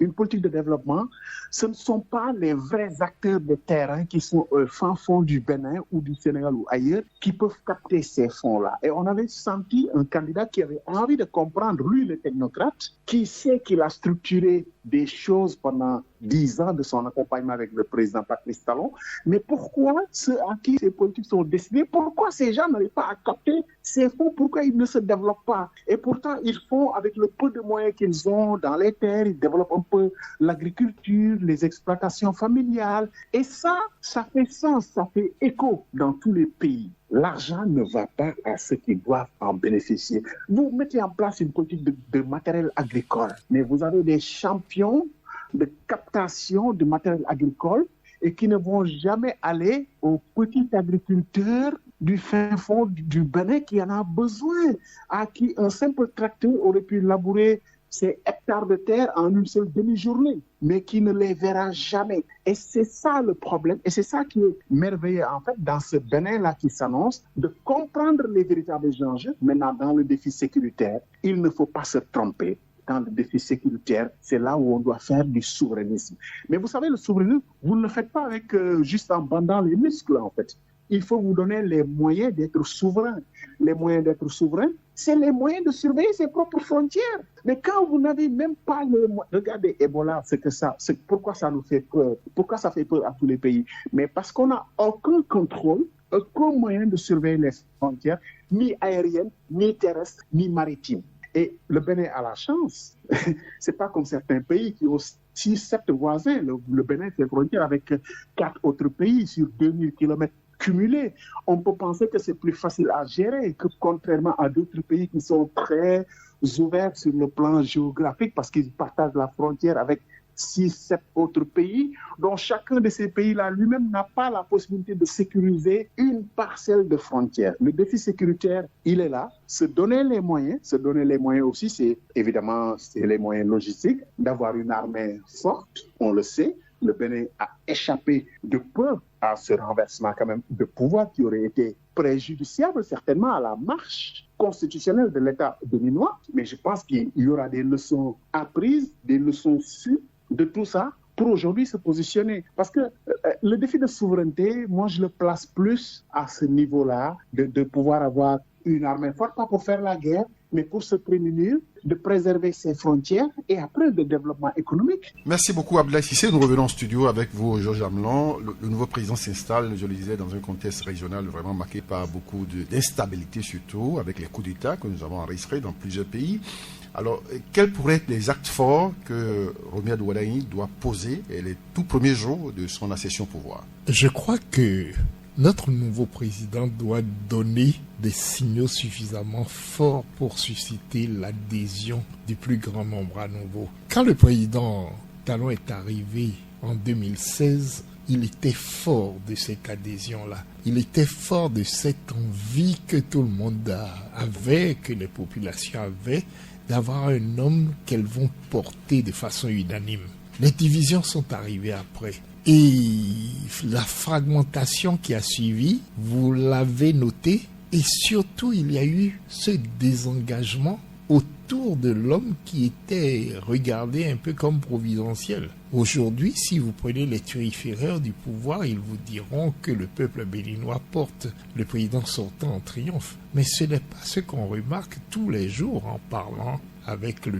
une politique de développement, ce ne sont pas les vrais acteurs de terrain qui sont au fin fond du Bénin ou du Sénégal ou ailleurs qui peuvent capter ces fonds-là. Et on avait senti un candidat qui avait envie de comprendre, lui le technocrate, qui sait qu'il a structuré des choses pendant 10 ans de son accompagnement avec le président Patrice Talon. Mais pourquoi ceux à qui ces politiques sont destinées, pourquoi ces gens n'arrivent pas à capter ces fonds, pourquoi ils ne se développent pas? Et pourtant, ils font avec le peu de moyens qu'ils ont dans les terres, ils développent un peu l'agriculture, les exploitations familiales. Et ça fait sens, ça fait écho dans tous les pays. L'argent ne va pas à ceux qui doivent en bénéficier. Vous mettez en place une politique de matériel agricole, mais vous avez des champions de captation de matériel agricole et qui ne vont jamais aller aux petits agriculteurs du fin fond du Bénin qui en a besoin, à qui un simple tracteur aurait pu labourer ces hectares de terre en une seule demi-journée, mais qui ne les verra jamais. Et c'est ça le problème, et c'est ça qui est merveilleux en fait dans ce Bénin-là qui s'annonce, de comprendre les véritables enjeux. Maintenant, dans le défi sécuritaire, il ne faut pas se tromper. Dans le défi sécuritaire, c'est là où on doit faire du souverainisme. Mais vous savez, le souverainisme, vous ne le faites pas avec juste en bandant les muscles en fait. Il faut vous donner les moyens d'être souverain. Les moyens d'être souverain, c'est les moyens de surveiller ses propres frontières. Mais quand vous n'avez même pas les moyens... Regardez, Ebola, pourquoi ça nous fait peur? Pourquoi ça fait peur à tous les pays? Mais parce qu'on n'a aucun contrôle, aucun moyen de surveiller les frontières, ni aériennes, ni terrestres, ni maritimes. Et le Bénin a la chance. C'est pas comme certains pays qui ont 6-7 voisins. Le Bénin fait frontière avec 4 autres pays sur 2000 km cumulés. On peut penser que c'est plus facile à gérer que contrairement à d'autres pays qui sont très ouverts sur le plan géographique parce qu'ils partagent la frontière avec 6-7 autres pays, dont chacun de ces pays-là lui-même n'a pas la possibilité de sécuriser une parcelle de frontière. Le défi sécuritaire, il est là. Se donner les moyens aussi, c'est évidemment les moyens logistiques, d'avoir une armée forte, on le sait. Le Bénin a échappé de peu à ce renversement quand même de pouvoir qui aurait été préjudiciable certainement à la marche constitutionnelle de l'État béninois. Mais je pense qu'il y aura des leçons apprises, des leçons sues de tout ça pour aujourd'hui se positionner. Parce que le défi de souveraineté, moi je le place plus à ce niveau-là, de pouvoir avoir une armée forte, pas pour faire la guerre, mais pour se prémunir, de préserver ses frontières et après le développement économique. Merci beaucoup Abdoulaye Cissé. Nous revenons en studio avec vous, Georges Amelon. Le nouveau président s'installe, je le disais, dans un contexte régional vraiment marqué par beaucoup d'instabilité, surtout avec les coups d'État que nous avons enregistrés dans plusieurs pays. Alors, quels pourraient être les actes forts que Romuald Wardani doit poser les tout premiers jours de son accession au pouvoir? Je crois que notre nouveau président doit donner des signaux suffisamment forts pour susciter l'adhésion du plus grand nombre à nouveau. Quand le président Talon est arrivé en 2016, il était fort de cette adhésion-là. Il était fort de cette envie que tout le monde avait, que les populations avaient, d'avoir un homme qu'elles vont porter de façon unanime. Les divisions sont arrivées après. Et la fragmentation qui a suivi, vous l'avez noté, et surtout il y a eu ce désengagement autour de l'homme qui était regardé un peu comme providentiel. Aujourd'hui, si vous prenez les turiféraires du pouvoir, ils vous diront que le peuple béninois porte le président sortant en triomphe. Mais ce n'est pas ce qu'on remarque tous les jours en parlant avec le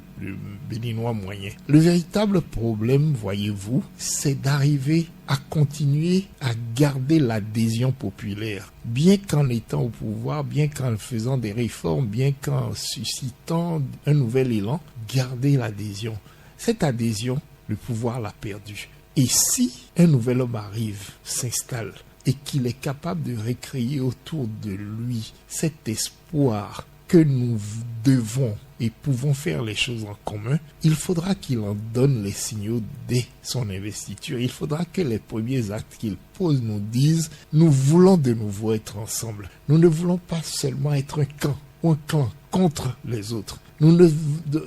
béninois moyen. Le véritable problème, voyez-vous, c'est d'arriver à continuer à garder l'adhésion populaire. Bien qu'en étant au pouvoir, bien qu'en faisant des réformes, bien qu'en suscitant un nouvel élan, garder l'adhésion. Cette adhésion, le pouvoir l'a perdue. Et si un nouvel homme arrive, s'installe, et qu'il est capable de recréer autour de lui cet espoir que nous devons et pouvons faire les choses en commun, il faudra qu'il en donne les signaux dès son investiture. Il faudra que les premiers actes qu'il pose nous disent « Nous voulons de nouveau être ensemble. Nous ne voulons pas seulement être un camp ou un clan contre les autres. Nous ne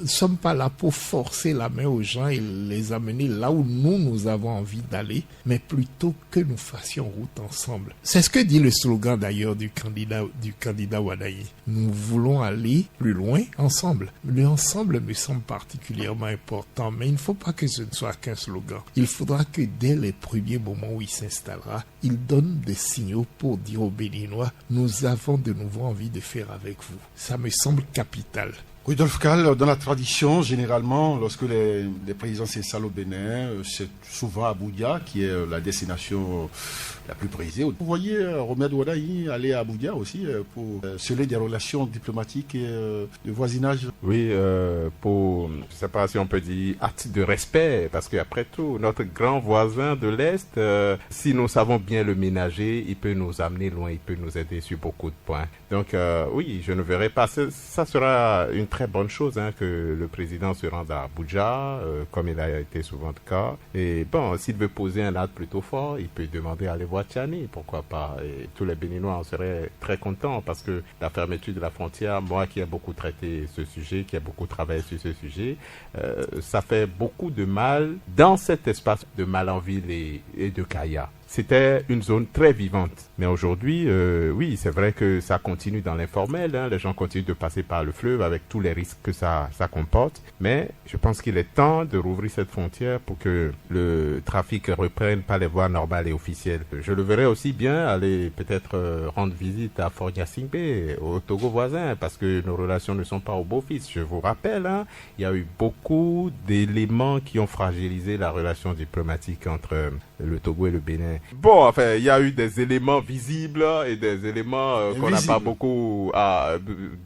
sommes pas là pour forcer la main aux gens et les amener là où nous avons envie d'aller, mais plutôt que nous fassions route ensemble. » C'est ce que dit le slogan d'ailleurs du candidat Wardani. Nous voulons aller plus loin ensemble. Le ensemble me semble particulièrement important, mais il ne faut pas que ce ne soit qu'un slogan. Il faudra que dès les premiers moments où il s'installera, il donne des signaux pour dire aux Béninois, nous avons de nouveau envie de faire avec vous. Ça me semble capital. Rudolf Kall, dans la tradition, généralement, lorsque les présidents s'installent au Bénin, c'est souvent Abuja qui est la destination la plus prisée. Vous voyez Romuald Wardani aller à Abuja aussi pour sceller des relations diplomatiques et de voisinage? Oui, pour, je ne sais pas si on peut dire, acte de respect, parce qu'après tout, notre grand voisin de l'Est, si nous savons bien le ménager, il peut nous amener loin, il peut nous aider sur beaucoup de points. Donc oui, je ne verrai pas. Ça sera une très bonne chose que le président se rende à Abuja, comme il a été souvent le cas. Et bon, s'il veut poser un acte plutôt fort, il peut demander à aller voir Tchani, pourquoi pas. Et tous les Béninois en seraient très contents parce que la fermeture de la frontière, moi qui ai beaucoup traité ce sujet, qui ai beaucoup travaillé sur ce sujet, ça fait beaucoup de mal dans cet espace de Malanville et de Kaya. C'était une zone très vivante. Mais aujourd'hui, oui, c'est vrai que ça continue dans l'informel. Les gens continuent de passer par le fleuve avec tous les risques que ça comporte. Mais je pense qu'il est temps de rouvrir cette frontière pour que le trafic reprenne par les voies normales et officielles. Je le verrais aussi bien aller peut-être rendre visite à Fort Gnassingbé, au Togo voisin, parce que nos relations ne sont pas au beau-fixe. Je vous rappelle, il y a eu beaucoup d'éléments qui ont fragilisé la relation diplomatique entre le Togo et le Bénin. Bon, enfin, il y a eu des éléments visibles et des éléments qu'on n'a pas beaucoup,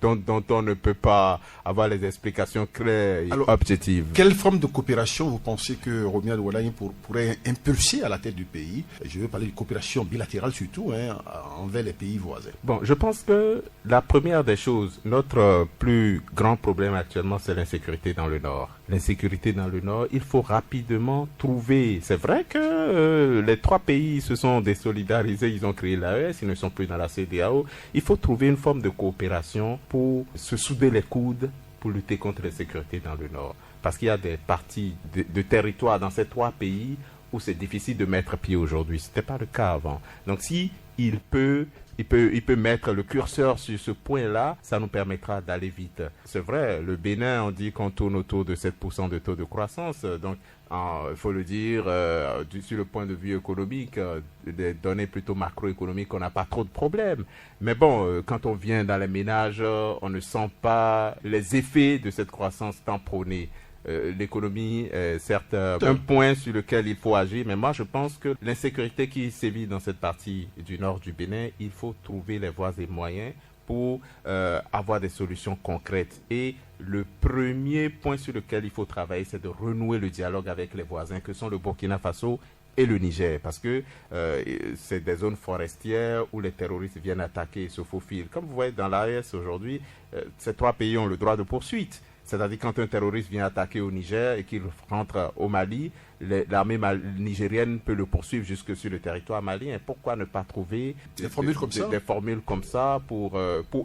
dont on ne peut pas avoir les explications claires et objectives. Quelle forme de coopération vous pensez que Romuald Waldheim pourrait impulser à la tête du pays? Je veux parler de coopération bilatérale surtout, envers les pays voisins. Bon, je pense que la première des choses, notre plus grand problème actuellement, c'est l'insécurité dans le Nord. L'insécurité dans le Nord, il faut rapidement trouver. C'est vrai que les trois pays se sont désolidarisés, ils ont créé l'AES, ils ne sont plus dans la CEDEAO. Il faut trouver une forme de coopération pour se souder les coudes pour lutter contre l'insécurité dans le Nord. Parce qu'il y a des parties de territoire dans ces trois pays où c'est difficile de mettre pied aujourd'hui. Ce n'était pas le cas avant. Donc si il peut mettre le curseur sur ce point-là, ça nous permettra d'aller vite. C'est vrai, le Bénin, on dit qu'on tourne autour de 7% de taux de croissance. Donc, il faut le dire, sur le point de vue économique, des données plutôt macroéconomiques, on n'a pas trop de problèmes. Mais bon, quand on vient dans les ménages, on ne sent pas les effets de cette croissance tant prônée. L'économie est certes un point sur lequel il faut agir, mais moi je pense que l'insécurité qui sévit dans cette partie du nord du Bénin, il faut trouver les voies et moyens pour avoir des solutions concrètes. Et le premier point sur lequel il faut travailler, c'est de renouer le dialogue avec les voisins que sont le Burkina Faso et le Niger, parce que c'est des zones forestières où les terroristes viennent attaquer et se faufilent. Comme vous voyez dans l'AES aujourd'hui, ces trois pays ont le droit de poursuite. C'est-à-dire quand un terroriste vient attaquer au Niger et qu'il rentre au Mali, l'armée nigérienne peut le poursuivre jusque sur le territoire malien. Pourquoi ne pas trouver des formules comme ça pour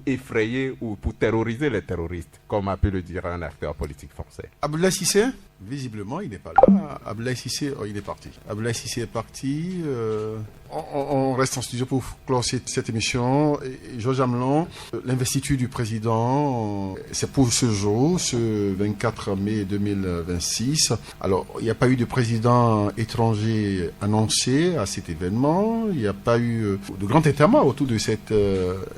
effrayer ou pour terroriser les terroristes, comme a pu le dire un acteur politique français? Abdoulaye Cissé, visiblement, il n'est pas là. Abdoulaye Cissé, il est parti. Abdoulaye Cissé est parti. On reste en studio pour clore cette émission. Georges Amelon, l'investiture du président, c'est pour ce jour, ce 24 mai 2026. Alors, il n'y a pas eu de président étranger annoncé à cet événement. Il n'y a pas eu de grand interma autour de cette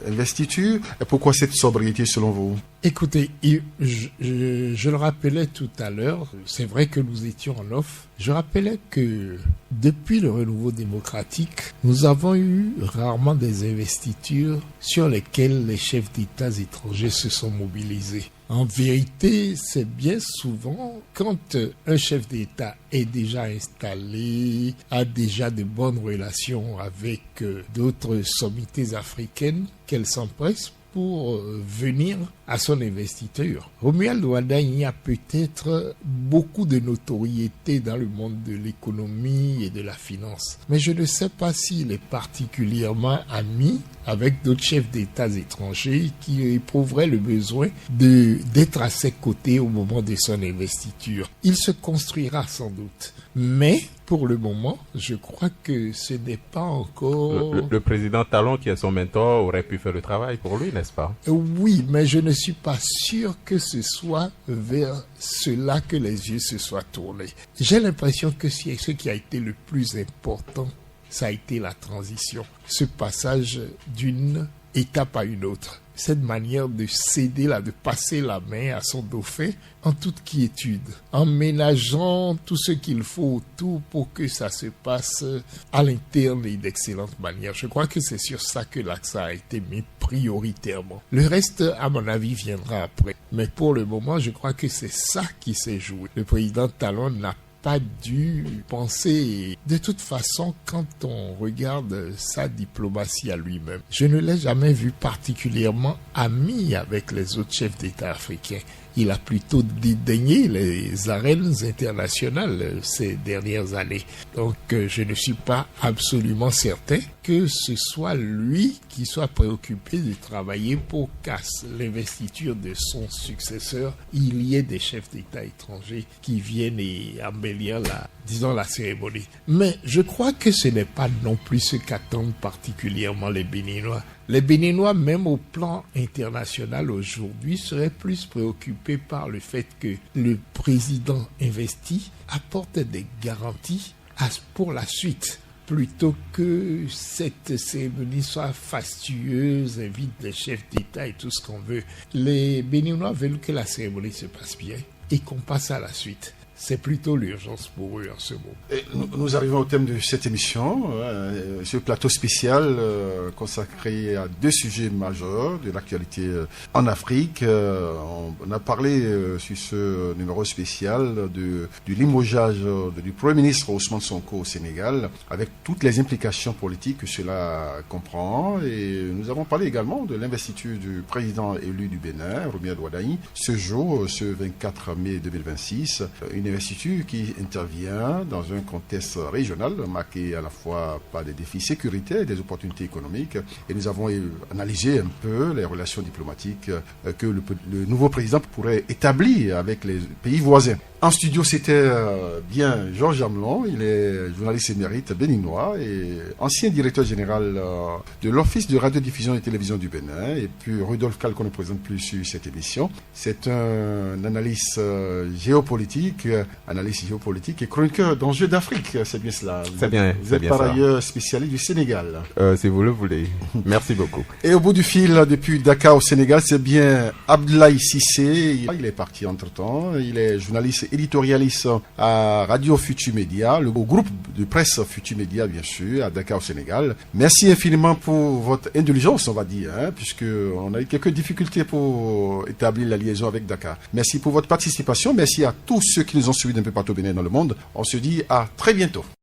investiture. Et pourquoi cette sobriété selon vous? Écoutez, je le rappelais tout à l'heure, c'est vrai que nous étions en off. Je rappelais que depuis le renouveau démocratique, nous avons eu rarement des investitures sur lesquelles les chefs d'État étrangers se sont mobilisés. En vérité, c'est bien souvent quand un chef d'État est déjà installé, a déjà de bonnes relations avec d'autres sommités africaines, qu'elle s'empresse pour venir à son investiture. Romuald Waldheim a peut-être beaucoup de notoriété dans le monde de l'économie et de la finance, mais je ne sais pas s'il est particulièrement ami avec d'autres chefs d'État étrangers qui éprouveraient le besoin d'être à ses côtés au moment de son investiture. Il se construira sans doute, mais pour le moment, je crois que ce n'est pas encore... Le président Talon, qui est son mentor, aurait pu faire le travail pour lui, n'est-ce pas? Oui, mais je ne suis pas sûr que ce soit vers cela que les yeux se soient tournés. J'ai l'impression que ce qui a été le plus important, ça a été la transition. Ce passage d'une étape à une autre. Cette manière de céder, de passer la main à son dauphin en toute quiétude, en ménageant tout ce qu'il faut autour pour que ça se passe à l'interne et d'excellente manière. Je crois que c'est sur ça que l'accent a été mis prioritairement. Le reste, à mon avis, viendra après. Mais pour le moment, je crois que c'est ça qui s'est joué. Le président Talon n'a pas dû penser. De toute façon, quand on regarde sa diplomatie à lui-même, je ne l'ai jamais vu particulièrement ami avec les autres chefs d'État africains. Il a plutôt dédaigné les arènes internationales ces dernières années. Donc, je ne suis pas absolument certain que ce soit lui qui soit préoccupé de travailler pour qu'à l'investiture de son successeur, il y ait des chefs d'État étrangers qui viennent et embellir la cérémonie. Mais je crois que ce n'est pas non plus ce qu'attendent particulièrement les Béninois. Les Béninois, même au plan international aujourd'hui, seraient plus préoccupés par le fait que le président investi apporte des garanties pour la suite, plutôt que cette cérémonie soit fastueuse, invite des chefs d'État et tout ce qu'on veut. Les Béninois veulent que la cérémonie se passe bien et qu'on passe à la suite. C'est plutôt l'urgence pour eux en ce moment. Et nous arrivons au thème de cette émission, ce plateau spécial consacré à 2 sujets majeurs de l'actualité en Afrique. On a parlé sur ce numéro spécial du limogeage du Premier ministre Ousmane Sonko au Sénégal, avec toutes les implications politiques que cela comprend. Et nous avons parlé également de l'investiture du président élu du Bénin, Romuald Ouaddaï, ce jour, ce 24 mai 2026. Une investiture qui intervient dans un contexte régional marqué à la fois par des défis sécuritaires et des opportunités économiques. Et nous avons analysé un peu les relations diplomatiques que le nouveau président pourrait établir avec les pays voisins. En studio, c'était bien Georges Amelon, il est journaliste émérite béninois et ancien directeur général de l'Office de radiodiffusion et télévision du Bénin. Et puis Rudolf Kall, qu'on ne présente plus sur cette émission. C'est un analyste géopolitique et chroniqueur d'enjeux d'Afrique. C'est bien cela. Vous êtes par ailleurs spécialiste du Sénégal. Si vous le voulez. Merci beaucoup. Et au bout du fil, depuis Dakar au Sénégal, c'est bien Abdoulaye Cissé. Il est parti entre-temps. Il est journaliste éditorialiste à Radio Futur Média, au groupe de presse Futur Média, bien sûr, à Dakar au Sénégal. Merci infiniment pour votre indulgence, on va dire, puisque on a eu quelques difficultés pour établir la liaison avec Dakar. Merci pour votre participation. Merci à tous ceux qui nous ont suivis d'un peu partout au Bénin dans le monde. On se dit à très bientôt.